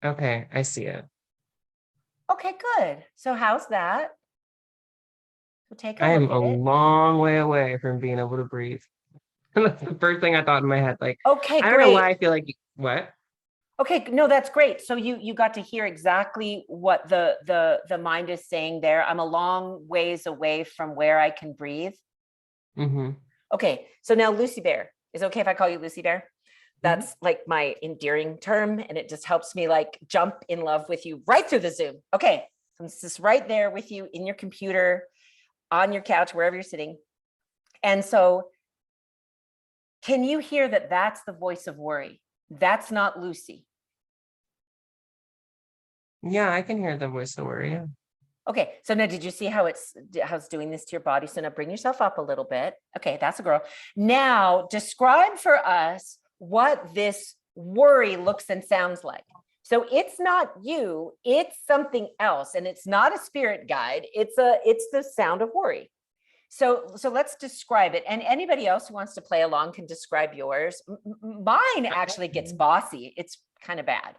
Okay, I see it. Okay, good. So how's that? So take a I am look a at it. long way away from being able to breathe. That's the first thing I thought in my head. Like, Okay, I don't know why great. I feel like what? Okay, no, that's great. So you got to hear exactly what the mind is saying there. I'm a long ways away from where I can breathe. Mm-hmm. Okay, so now Lucy Bear. Is it okay if I call you Lucy Bear? That's like my endearing term, and it just helps me like jump in love with you right through the Zoom. Okay, so it's just right there with you in your computer, on your couch, wherever you're sitting. And so can you hear that that's the voice of worry? That's not Lucy. Yeah, I can hear the voice of worry. Yeah. Okay, so now did you see how it's doing this to your body? So now bring yourself up a little bit. Okay, that's a girl. Now describe for us what this worry looks and sounds like. So it's not you, it's something else, and it's not a spirit guide. It's the sound of worry. So let's describe it. And anybody else who wants to play along can describe yours. Mine actually gets bossy. It's kind of bad.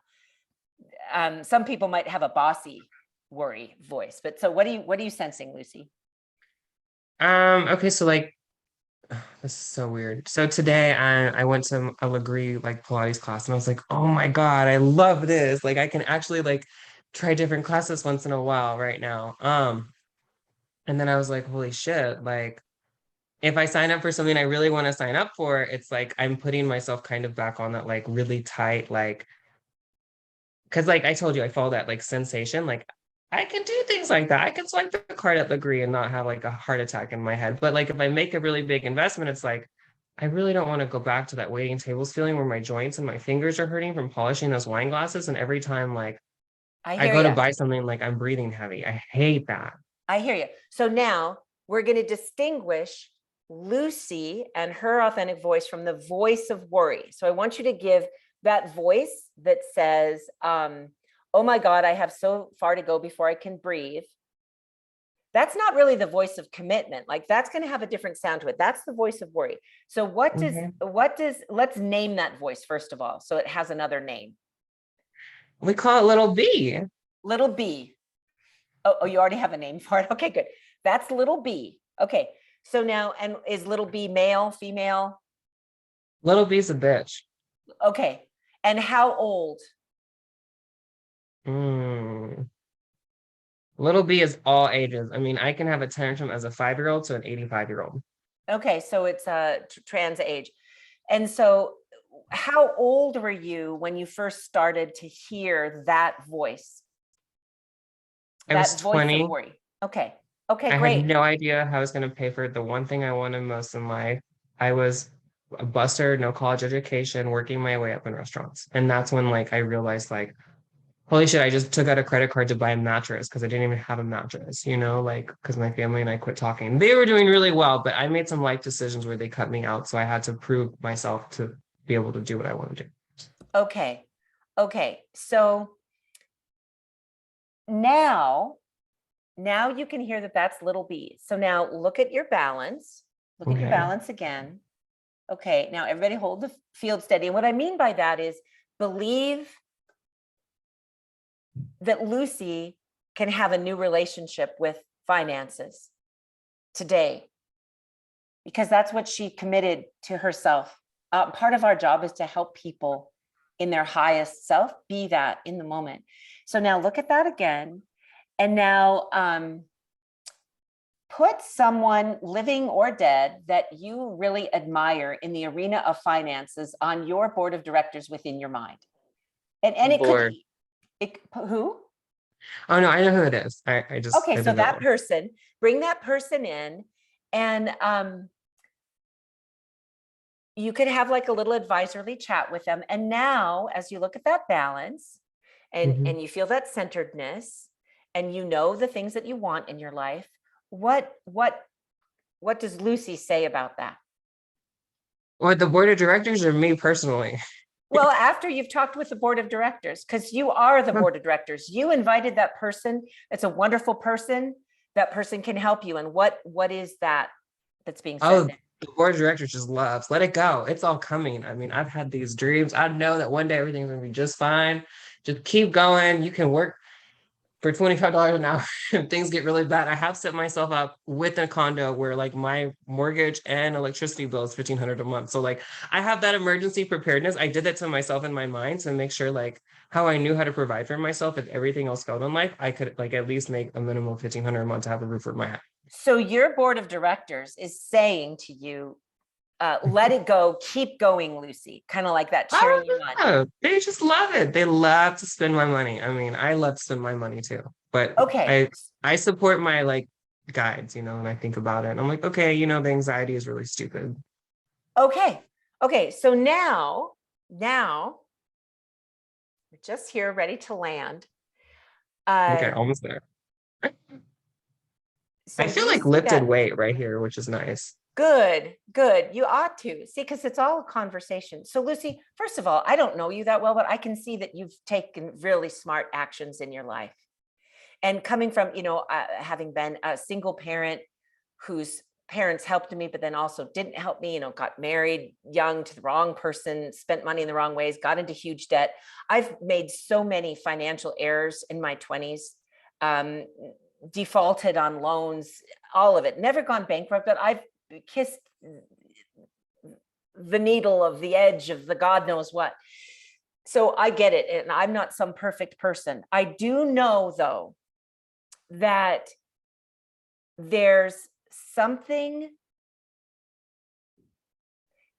Some people might have a bossy worry voice, but so what are you sensing, Lucy? Okay, so like this is so weird. So today I went to a Legree like Pilates class and I was like, oh my God, I love this. Like I can actually like try different classes once in a while right now. And then I was like, holy shit, like if I sign up for something I really want to sign up for, it's like I'm putting myself kind of back on that like really tight, like because like I told you, I follow that like sensation. Like I can do things like that. I can swipe the card at the degree and not have like a heart attack in my head. But like if I make a really big investment, it's like I really don't want to go back to that waiting tables feeling where my joints and my fingers are hurting from polishing those wine glasses. And every time like I I hear go to you. buy something, like I'm breathing heavy. I hate that. I hear you. So now we're going to distinguish Lucy and her authentic voice from the voice of worry. So I want you to give that voice that says, oh my God, I have so far to go before I can breathe. That's not really the voice of commitment. Like that's going to have a different sound to it. That's the voice of worry. So what does, let's name that voice first of all. So it has another name. We call it little B. Little B. Oh, you already have a name for it. Okay, good. That's little B. Okay. So now, and is little B male, female? Little B's a bitch. Okay. And how old? Little B is all ages. I mean, I can have a tantrum as a 5-year-old to an 85-year-old. Okay, so it's a trans age. And so how old were you when you first started to hear that voice? I was 20. Of worry. Okay. Okay, I great. had no idea how I was going to pay for the one thing I wanted most in life. I was a buster, no college education, working my way up in restaurants. And that's when like I realized like, holy shit, I just took out a credit card to buy a mattress because I didn't even have a mattress, you know, like because my family and I quit talking. They were doing really well, but I made some life decisions where they cut me out. So I had to prove myself to be able to do what I want to do. Okay. Okay. So now you can hear that that's little B. So now look at your balance. Look at your balance again. Okay. Now everybody hold the field steady. And what I mean by that is believe that Lucy can have a new relationship with finances today, because that's what she committed to herself. Part of our job is to help people in their highest self be that in the moment. So now look at that again. And now put someone living or dead that you really admire in the arena of finances on your board of directors within your mind. And it could be, who? Oh no, I know who it is. I just okay. So that person, bring that person in, and you could have like a little advisory chat with them. And now, as you look at that balance, and you feel that centeredness, and you know the things that you want in your life, what does Lucy say about that? Or the board of directors or me personally? Well, after you've talked with the board of directors, because you are the board of directors, you invited that person. It's a wonderful person. That person can help you. And what is that that's being said? Oh, the board of directors just loves, let it go. It's all coming. I mean, I've had these dreams. I know that one day everything's going to be just fine. Just keep going. You can work for $25 an hour if things get really bad. I have set myself up with a condo where like my mortgage and electricity bill is $1,500 a month. So like I have that emergency preparedness. I did that to myself in my mind to make sure like how I knew how to provide for myself if everything else failed in life, I could like at least make a minimum of $1,500 a month to have a roof over my head. So your board of directors is saying to you, let it go, keep going, Lucy, kind of like that, cheering you on. They just love it. They love to spend my money. I mean, I love to spend my money too, but okay, I support my like guides, you know, and I think about it and I'm like, okay, you know, the anxiety is really stupid. Okay. So now we're just here ready to land. Okay, almost there. So I feel like lifted weight right here, which is nice. Good. You ought to see, because it's all a conversation. So Lucy, first of all, I don't know you that well, but I can see that you've taken really smart actions in your life. And coming from, having been a single parent whose parents helped me, but then also didn't help me, got married young to the wrong person, spent money in the wrong ways, got into huge debt. I've made so many financial errors in my 20s, defaulted on loans, all of it, never gone bankrupt, but I've kissed the needle of the edge of the God knows what. So I get it. And I'm not some perfect person. I do know though, that there's something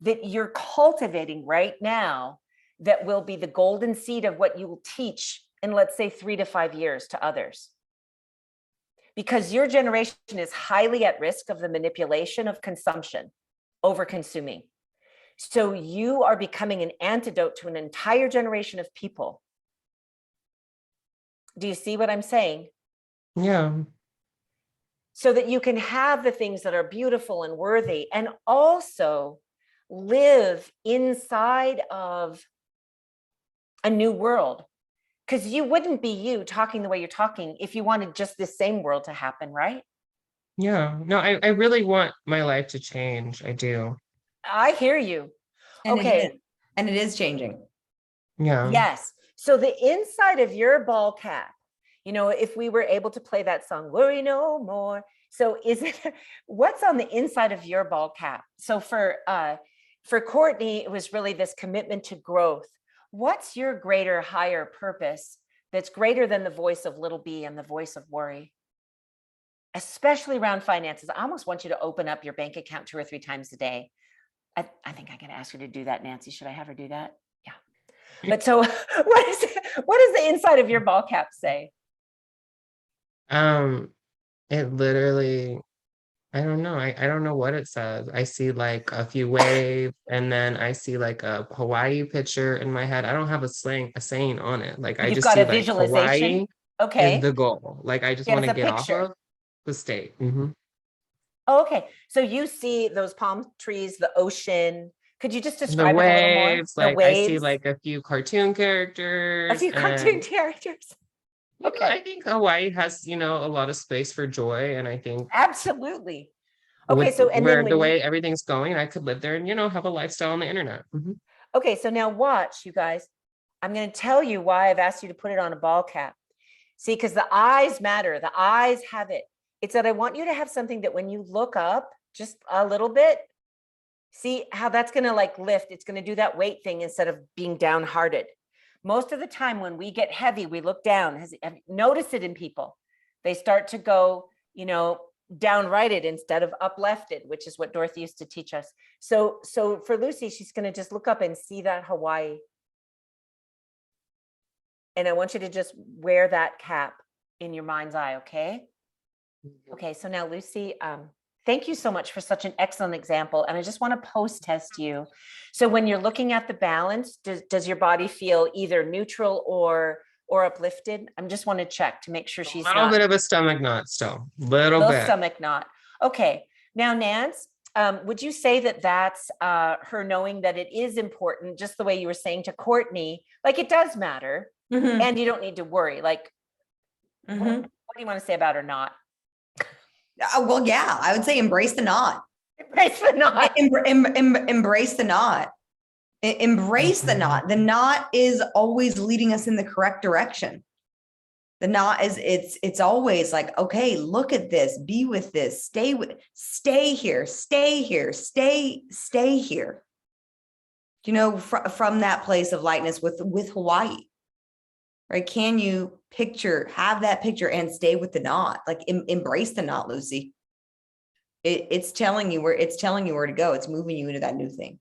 that you're cultivating right now that will be the golden seed of what you will teach in, let's say, 3 to 5 years to others. Because your generation is highly at risk of the manipulation of consumption, over consuming. So you are becoming an antidote to an entire generation of people. Do you see what I'm saying? Yeah. So that you can have the things that are beautiful and worthy, and also live inside of a new world. Because you wouldn't be you talking the way you're talking if you wanted just the same world to happen, right? Yeah. No, I really want my life to change. I do. I hear you. And Okay. it is changing. Yeah. Yes. So the inside of your ball cap, you know, if we were able to play that song, Worry No More. So is it, what's on the inside of your ball cap? So for Courtney, it was really this commitment to growth. What's your greater, higher purpose that's greater than the voice of little b and the voice of worry? Especially around finances. I almost want you to open up your bank account 2 or 3 times a day. I think I can ask her to do that, Nancy. Should I have her do that? Yeah. But so what does the inside of your ball cap say? It literally, I don't know. I don't know what it says. I see like a few waves, and then I see like a Hawaii picture in my head. I don't have a saying on it. Like I You've just got see a like visualization. Hawaii Okay. is the goal. Like I just Yeah, want to it's a get off picture. of the state. Mhm. Oh, okay. So you see those palm trees, the ocean. Could you just The describe it a little more? waves, The like I see waves. like a few cartoon A characters, few cartoon and characters. you know, Okay. I think Hawaii has, a lot of space for joy, and I think Absolutely. Okay. with So, and then the when way everything's going, I could live there and have a lifestyle on the internet. Mhm. okay, so now watch, you guys. I'm going to tell you why I've asked you to put it on a ball cap. See, because the eyes matter. The eyes have it. It's that I want you to have something that when you look up just a little bit, see how that's going to like lift. It's going to do that weight thing instead of being downhearted. Most of the time when we get heavy, we look down. Have you noticed it in people? They start to go, down-righted instead of up-lefted, which is what Dorothy used to teach us. So for Lucy, she's going to just look up and see that Hawaii. And I want you to just wear that cap in your mind's eye, okay? Okay, so now Lucy, thank you so much for such an excellent example. And I just want to post-test you. So when you're looking at the balance, does your body feel either neutral or uplifted? I just want to check to make sure she's A little bit of a stomach knot still, little bit. Stomach knot. Okay, now Nance, would you say that that's her knowing that it is important, just the way you were saying to Courtney, like it does matter, and you don't need to worry. Like, what do you want to say about her knot? Well, yeah, I would say embrace the knot. Embrace the knot. Embrace the knot. Embrace the knot. The knot is always leading us in the correct direction. The knot is it's always like, okay, look at this, be with this, stay here, stay here. From that place of lightness with Hawaii, right? Can you have that picture and stay with the knot? Like embrace the knot, Lucy. It's telling you where to go. It's moving you into that new thing.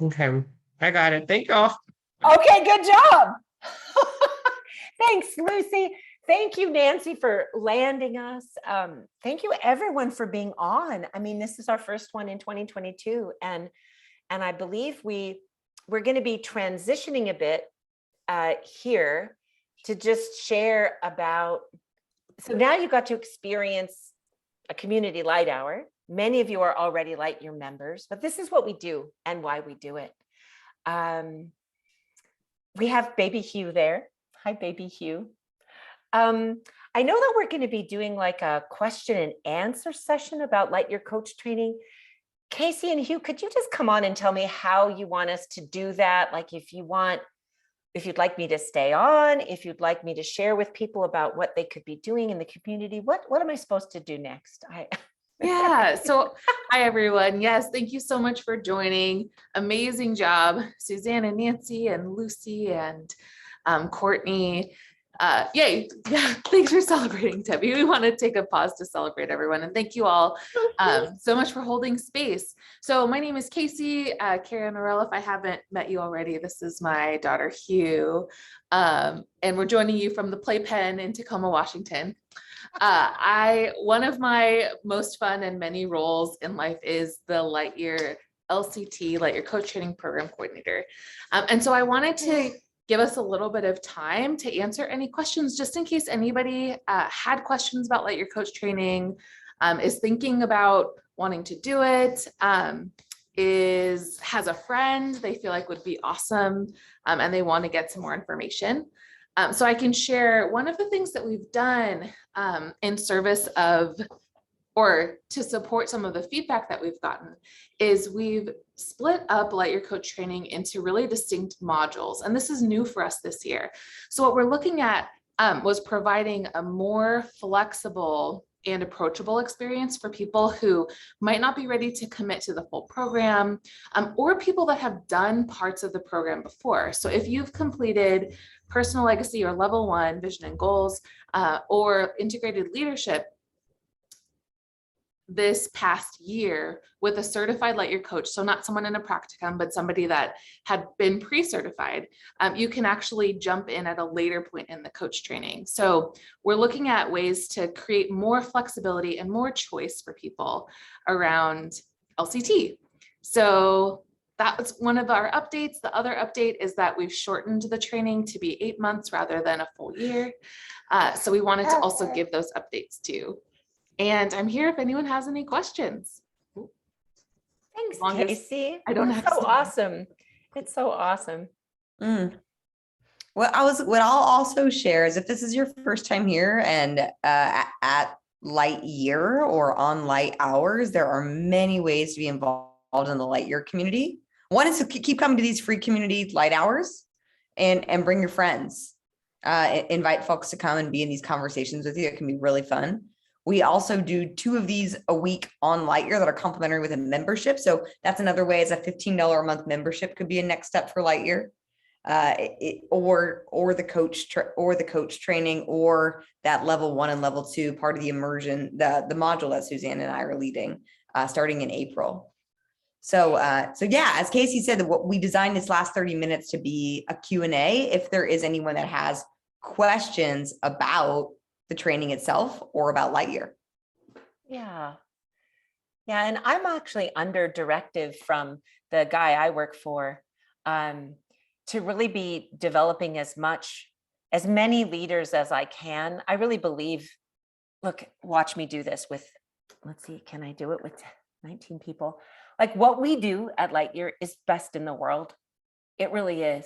Okay, I got it. Thank y'all. Okay, good job. Thanks, Lucy. Thank you, Nancy, for landing us. Thank you, everyone, for being on. I mean, this is our first one in 2022, and I believe we're going to be transitioning a bit here to just share about. So now you got to experience a community light hour. Many of you are already Lightyear members, but this is what we do and why we do it. We have baby Hugh there. Hi, baby Hugh. I know that we're going to be doing like a question and answer session about Lightyear coach training. Casey and Hugh, could you just come on and tell me how you want us to do that? Like if you'd like me to stay on, if you'd like me to share with people about what they could be doing in the community, what am I supposed to do next? Yeah. So hi, everyone. Yes. Thank you so much for joining. Amazing job, Susanne and Nancy and Lucy and Courtney. Yay. Yeah. Thanks for celebrating, Debbie. We want to take a pause to celebrate everyone. And thank you all so much for holding space. So my name is Casey, Carrie Norell. If I haven't met you already, this is my daughter, Hugh. And we're joining you from the Playpen in Tacoma, Washington. One of my most fun and many roles in life is the Lightyear LCT, Lightyear Coach Training Program Coordinator. And so I wanted to give us a little bit of time to answer any questions, just in case anybody had questions about Lightyear Coach Training, is thinking about wanting to do it, has a friend they feel like would be awesome, and they want to get some more information. So I can share one of the things that we've done in service of, or to support some of the feedback that we've gotten, is we've split up Lightyear Coach Training into really distinct modules. And this is new for us this year. So what we're looking at was providing a more flexible and approachable experience for people who might not be ready to commit to the full program, or people that have done parts of the program before. So if you've completed Personal Legacy or Level 1 Vision and Goals, or Integrated Leadership this past year with a certified Lightyear coach, so not someone in a practicum, but somebody that had been pre-certified, you can actually jump in at a later point in the coach training. So we're looking at ways to create more flexibility and more choice for people around LCT. So that's one of our updates. The other update is that we've shortened the training to be 8 months rather than a full year. So we wanted to also give those updates too. And I'm here if anyone has any questions. Thanks, Long as Casey. I don't It's have so to- awesome. It's so awesome. What I'll also share is, if this is your first time here and at Lightyear or on Lighthours, there are many ways to be involved in the Lightyear community. One is to keep coming to these free community Lighthours and bring your friends. Invite folks to come and be in these conversations with you. It can be really fun. We also do 2 of these a week on Lightyear that are complimentary with a membership. So that's another way, is a $15 a month membership could be a next step for Lightyear, or the coach training, or that Level 1 and Level 2 part of the immersion, the module that Susanne and I are leading, starting in April. So yeah, as Casey said, what we designed this last 30 minutes to be a Q&A. If there is anyone that has questions about the training itself or about Lightyear. Yeah. Yeah. And I'm actually under directive from the guy I work for to really be developing as many leaders as I can. I really believe, look, watch me do this with, let's see, can I do it with 19 people? Like, what we do at Lightyear is best in the world. It really is.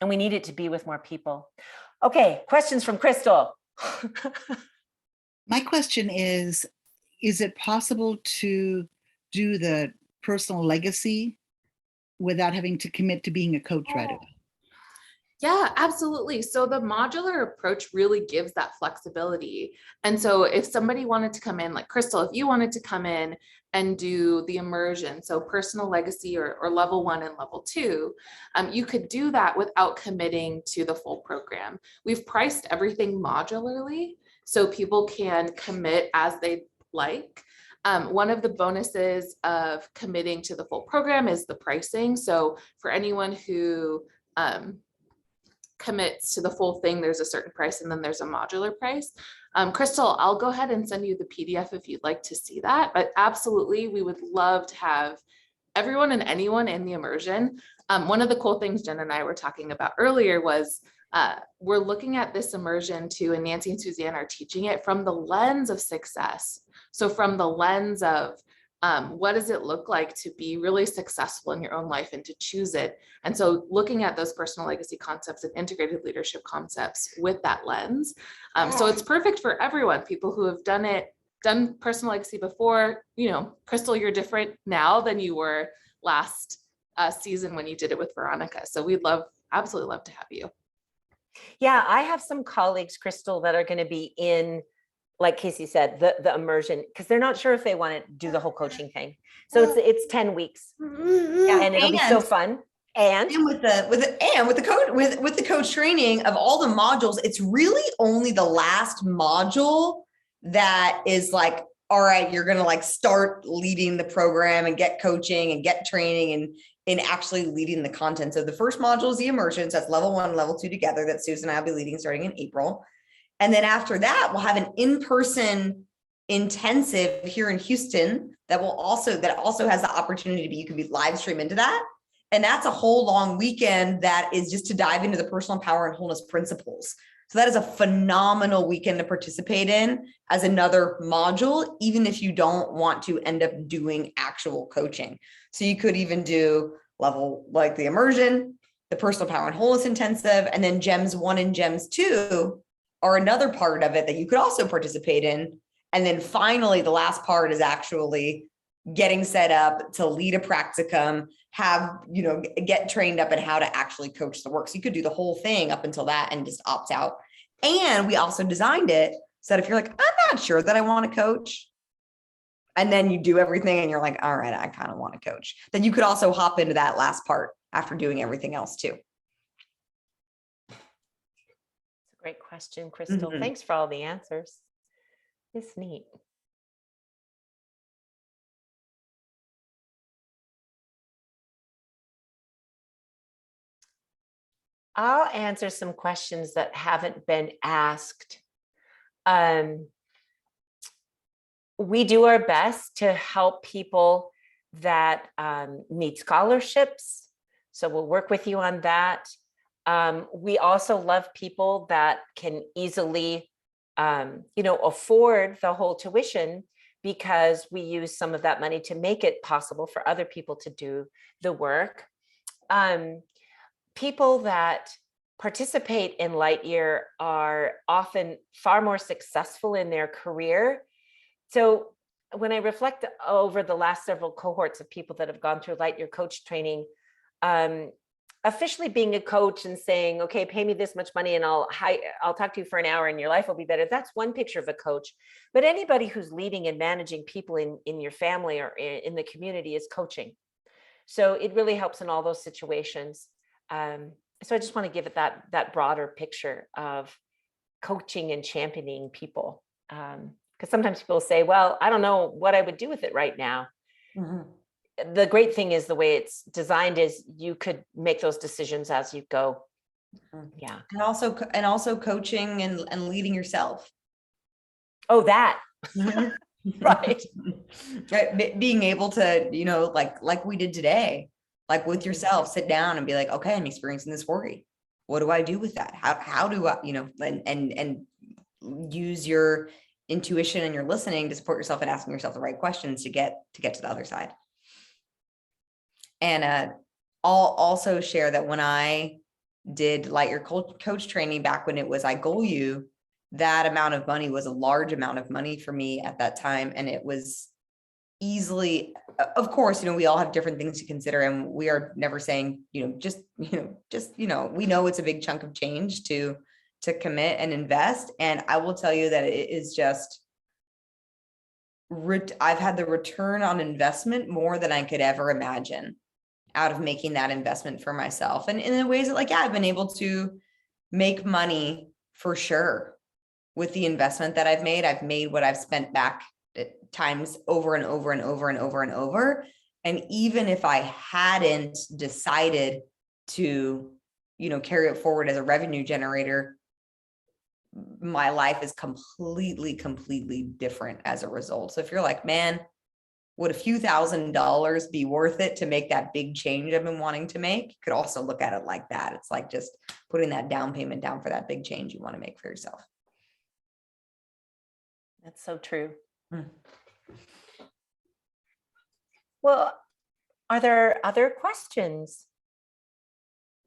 And we need it to be with more people. Okay, questions from Crystal. My question is it possible to do the personal legacy without having to commit to being a coach right away? Yeah, absolutely. So the modular approach really gives that flexibility. And so if somebody wanted to come in, like Crystal, if you wanted to come in and do the immersion, so personal legacy or Level 1 and Level 2, you could do that without committing to the full program. We've priced everything modularly so people can commit as they like. One of the bonuses of committing to the full program is the pricing. So for anyone who commits to the full thing, there's a certain price, and then there's a modular price. Crystal, I'll go ahead and send you the PDF if you'd like to see that, but absolutely, we would love to have everyone and anyone in the immersion. One of the cool things Jen and I were talking about earlier was we're looking at this immersion too, and Nancy and Susanne are teaching it from the lens of success. So from the lens of what does it look like to be really successful in your own life and to choose it? And so looking at those personal legacy concepts and integrated leadership concepts with that lens. So it's perfect for everyone, people who have done personal legacy before. You know, Crystal, you're different now than you were last season when you did it with Veronica. So we'd absolutely love to have you. Yeah, I have some colleagues, Crystal, that are going to be in, like Casey said, the immersion, because they're not sure if they want to do the whole coaching thing. So it's 10 weeks. Yeah, and it'll be so fun. And with the coach training of all the modules, it's really only the last module that is like, all right, you're going to like start leading the program and get coaching and get training and in actually leading the content. So the first module is the immersions. That's level 1, level 2 together that Susan and I'll be leading starting in April. And then after that, we'll have an in-person intensive here in Houston that also has the opportunity to be, you can be live stream into that. And that's a whole long weekend that is just to dive into the personal power and wholeness principles. So that is a phenomenal weekend to participate in as another module, even if you don't want to end up doing actual coaching. So you could even do level like the immersion, the personal power and wholeness intensive, and then gems 1 and gems 2 are another part of it that you could also participate in. And then finally, the last part is actually getting set up to lead a practicum, get trained up in how to actually coach the work. So you could do the whole thing up until that and just opt out. And we also designed it so that if you're like, I'm not sure that I want to coach, and then you do everything and you're like, all right, I kind of want to coach, then you could also hop into that last part after doing everything else too. It's a great question, Crystal. Mhm. Thanks for all the answers. It's neat. I'll answer some questions that haven't been asked. We do our best to help people that need scholarships. So we'll work with you on that. We also love people that can easily, afford the whole tuition, because we use some of that money to make it possible for other people to do the work. People that participate in Lightyear are often far more successful in their career. So when I reflect over the last several cohorts of people that have gone through Lightyear coach training, officially being a coach and saying, okay, pay me this much money and I'll talk to you for an hour and your life will be better. That's one picture of a coach. But anybody who's leading and managing people in your family or in the community is coaching. So it really helps in all those situations. So I just want to give it that broader picture of coaching and championing people. Because sometimes people say, well, I don't know what I would do with it right now. Mm-hmm. The great thing is the way it's designed is you could make those decisions as you go. Mm-hmm. Yeah. And also coaching and leading yourself. Oh, that. Mm-hmm. Right. Being able to, like we did today, like with yourself, sit down and be like, okay, I'm experiencing this worry. What do I do with that? How do I, and use your intuition and your listening to support yourself and asking yourself the right questions to get to the other side. And I'll also share that when I did Lightyear coach training back when it was I Goal You, that amount of money was a large amount of money for me at that time. And it was easily, of course, we all have different things to consider, and we are never saying, we know it's a big chunk of change to commit and invest. And I will tell you that it is just, I've had the return on investment more than I could ever imagine out of making that investment for myself. And in the ways that I've been able to make money for sure with the investment that I've made what I've spent back times over and over and over and over and over. And even if I hadn't decided to, carry it forward as a revenue generator, my life is completely different as a result. So if you're like, man, would a few $1,000s be worth it to make that big change I've been wanting to make? You could also look at it like that. It's like just putting that down payment down for that big change you want to make for yourself. That's so true. Well, are there other questions?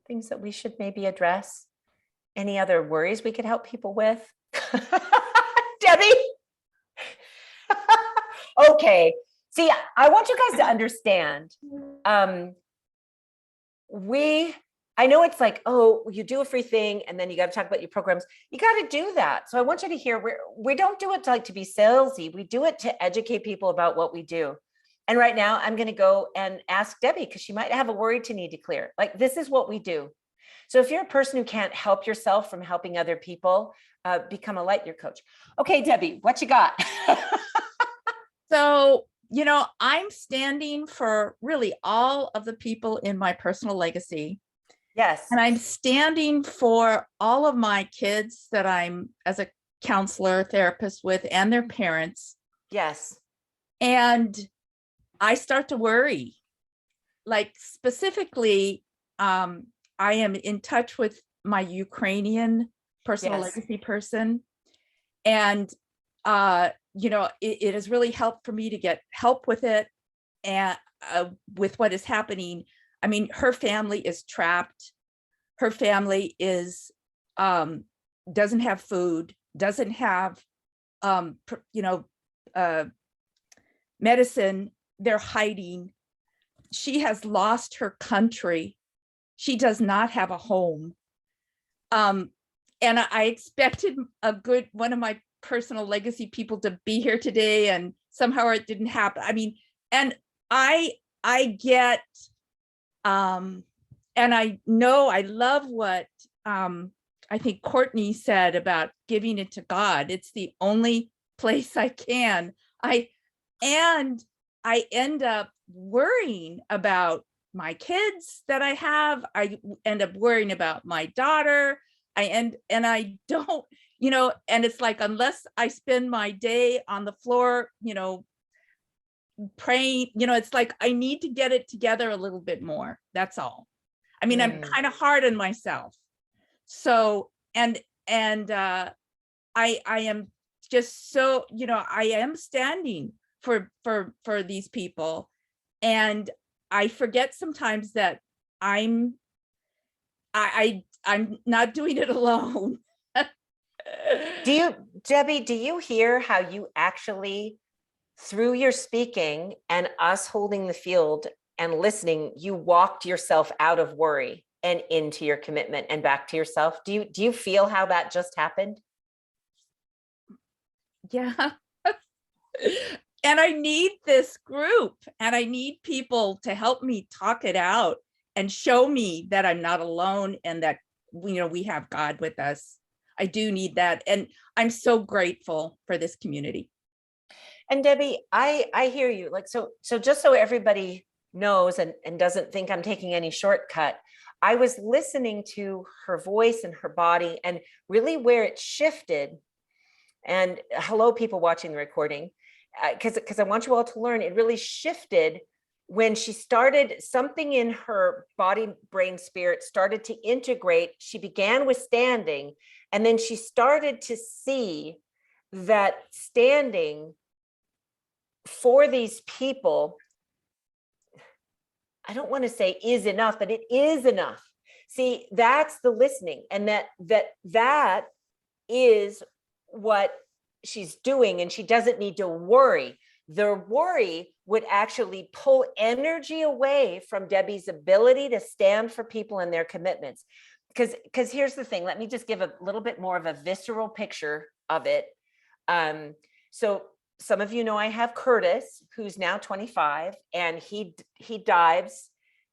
Things that we should maybe address? Any other worries we could help people with? Debbie? Okay. See, I want you guys to understand. I know it's like, oh, you do a free thing and then you got to talk about your programs. You got to do that. So I want you to hear, we don't do it to be salesy. We do it to educate people about what we do. And right now I'm going to go and ask Debbie, because she might have a worry to need to clear. Like, this is what we do. So if you're a person who can't help yourself from helping other people, become a Lightyear coach. Okay, Debbie, what you got? So, I'm standing for really all of the people in my personal legacy. Yes. And I'm standing for all of my kids that I'm as a counselor, therapist with, and their parents. Yes. And I start to worry. Like, specifically, I am in touch with my Ukrainian personal legacy person. And, it has really helped for me to get help with it and with what is happening. I mean, her family is trapped. Her family is, doesn't have food, doesn't have, medicine. They're hiding. She has lost her country. She does not have a home. And I expected one of my personal legacy people to be here today, and somehow it didn't happen. I mean, and I get, and I know, I love what I think Courtney said about giving it to God. It's the only place I can. And I end up worrying about my kids that I have. I end up worrying about my daughter. And I don't, and it's like, unless I spend my day on the floor, praying, it's like, I need to get it together a little bit more. That's all. I mean, I'm kind of hard on myself. So, and I am just so, I am standing for these people. And I forget sometimes that I'm not doing it alone. Debbie, do you hear how you actually, through your speaking and us holding the field and listening, you walked yourself out of worry and into your commitment and back to yourself? Do you feel how that just happened? Yeah. And I need this group, and I need people to help me talk it out and show me that I'm not alone, and that, we have God with us. I do need that. And I'm so grateful for this community. And Debbie, I hear you. Like, so just so everybody knows and doesn't think I'm taking any shortcut, I was listening to her voice and her body, and really where it shifted. And hello, people watching the recording, because I want you all to learn, it really shifted when she started, something in her body, brain, spirit started to integrate. She began with standing, and then she started to see that standing for these people, I don't want to say is enough, but it is enough. See, that's the listening, and that is what she's doing, and she doesn't need to worry. The worry would actually pull energy away from Debbie's ability to stand for people and their commitments. Because here's the thing, let me just give a little bit more of a visceral picture of it. So some of you know I have Curtis, who's now 25, and he dives,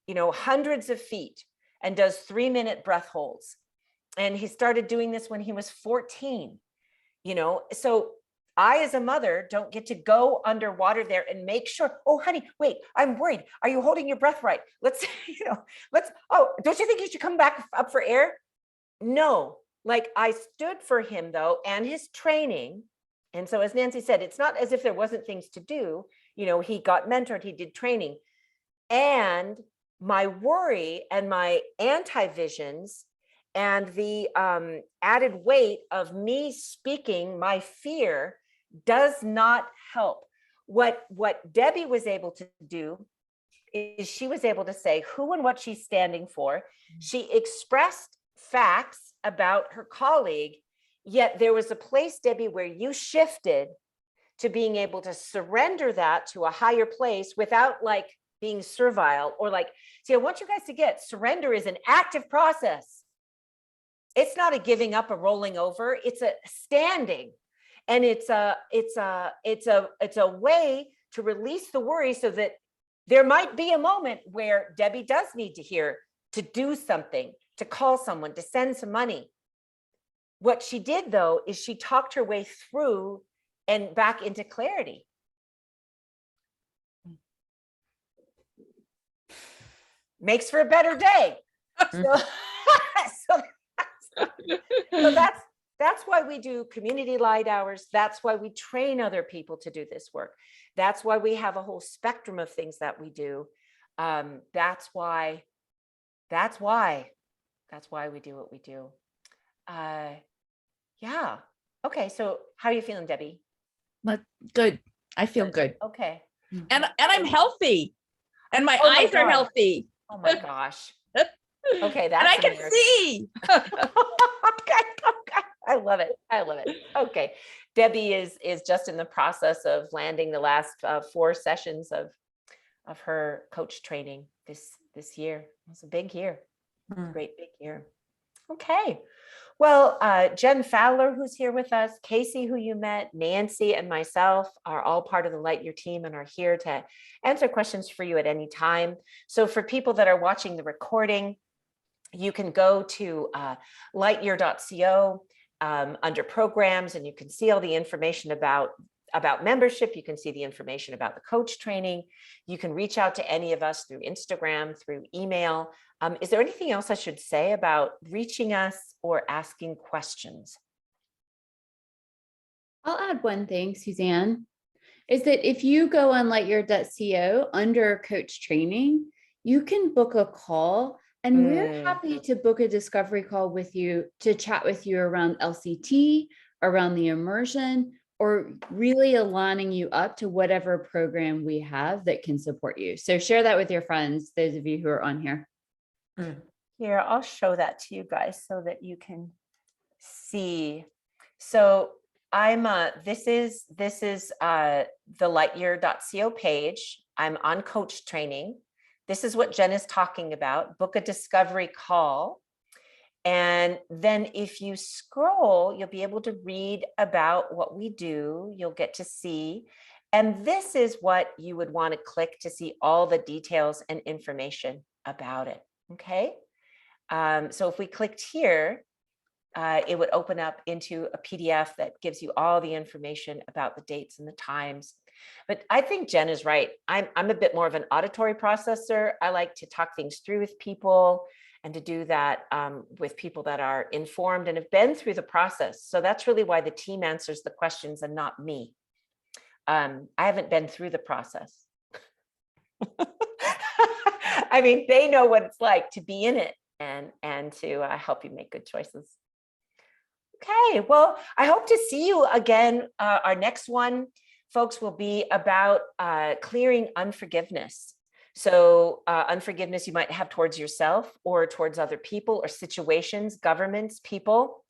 hundreds of feet and does 3-minute breath holds. And he started doing this when he was 14, so I, as a mother, don't get to go underwater there and make sure, oh, honey, wait, I'm worried. Are you holding your breath right? Let's, don't you think you should come back up for air? No, like, I stood for him though, and his training. And so, as Nancy said, it's not as if there wasn't things to do. He got mentored, he did training. And my worry and my anti-visions and the added weight of me speaking my fear does not help. What Debbie was able to do is she was able to say who and what she's standing for. She expressed facts about her colleague, yet there was a place, Debbie, where you shifted to being able to surrender that to a higher place without like being servile or like, see, I want you guys to get, surrender is an active process. It's not a giving up, a rolling over. It's a standing, and it's a way to release the worry so that there might be a moment where Debbie does need to hear, to do something, to call someone, to send some money. What she did though, is she talked her way through and back into clarity. Makes for a better day. So that's why we do community light hours. That's why we train other people to do this work. That's why we have a whole spectrum of things that we do. That's why we do what we do. Yeah. Okay. So how are you feeling, Debbie? Good. I feel good. Okay. And I'm healthy. And my Oh my eyes are God. healthy. Oh my gosh. Okay, that's And I can a miracle. see. Okay. I love it. Okay. Debbie is just in the process of landing the last 4 sessions of her coach training this year. It's a big year. Great big year. Okay. Well, Jen Fowler, who's here with us, Casey, who you met, Nancy, and myself are all part of the Lightyear team and are here to answer questions for you at any time. So for people that are watching the recording, you can go to lightyear.co under programs, and you can see all the information about membership. You can see the information about the coach training. You can reach out to any of us through Instagram, through email. Is there anything else I should say about reaching us or asking questions? I'll add one thing, Suzanne, is that if you go on lightyear.co under coach training, you can book a call, and we're happy to book a discovery call with you to chat with you around LCT, around the immersion, or really aligning you up to whatever program we have that can support you. So share that with your friends, those of you who are on here. Here, I'll show that to you guys so that you can see. So I'm this is the lightyear.co page. I'm on coach training. This is what Jen is talking about. Book a discovery call. And then if you scroll, you'll be able to read about what we do. You'll get to see. And this is what you would want to click to see all the details and information about it. Okay. So if we clicked here, it would open up into a PDF that gives you all the information about the dates and the times. But I think Jen is right. I'm a bit more of an auditory processor. I like to talk things through with people and to do that with people that are informed and have been through the process. So that's really why the team answers the questions and not me. I haven't been through the process. I mean, they know what it's like to be in it and to help you make good choices. Okay, well, I hope to see you again. Our next one, folks, will be about clearing unforgiveness. So unforgiveness you might have towards yourself or towards other people or situations, governments, people.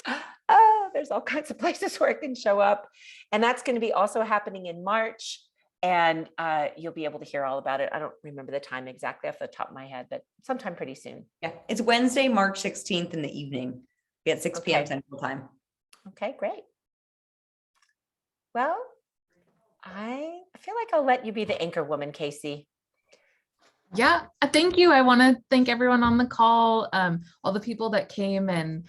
There's all kinds of places where it can show up. And that's going to be also happening in March. And you'll be able to hear all about it. I don't remember the time exactly off the top of my head, but sometime pretty soon. Yeah, it's Wednesday, March 16th in the evening. Be at 6 p.m. Central Time. Okay, great. Well, I feel like I'll let you be the anchor woman, Casey. Yeah, thank you. I want to thank everyone on the call, all the people that came and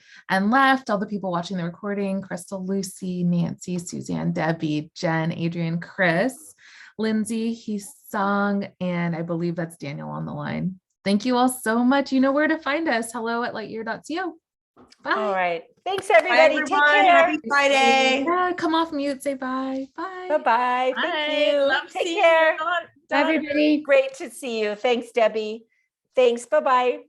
left, all the people watching the recording, Crystal, Lucy, Nancy, Suzanne, Debbie, Jen, Adrian, Chris, Lindsay, he sung, and I believe that's Daniel on the line. Thank you all so much. You know where to find us. hello@lightyear.co. Bye. All right. Thanks, everybody. Bye, Take care. Happy Friday. Yeah, come off mute. Say bye. Bye. Bye-bye. Thank Bye. you. Love Take seeing care. your daughter. Bye, everybody. Great to see you. Thanks, Debbie. Thanks. Bye-bye.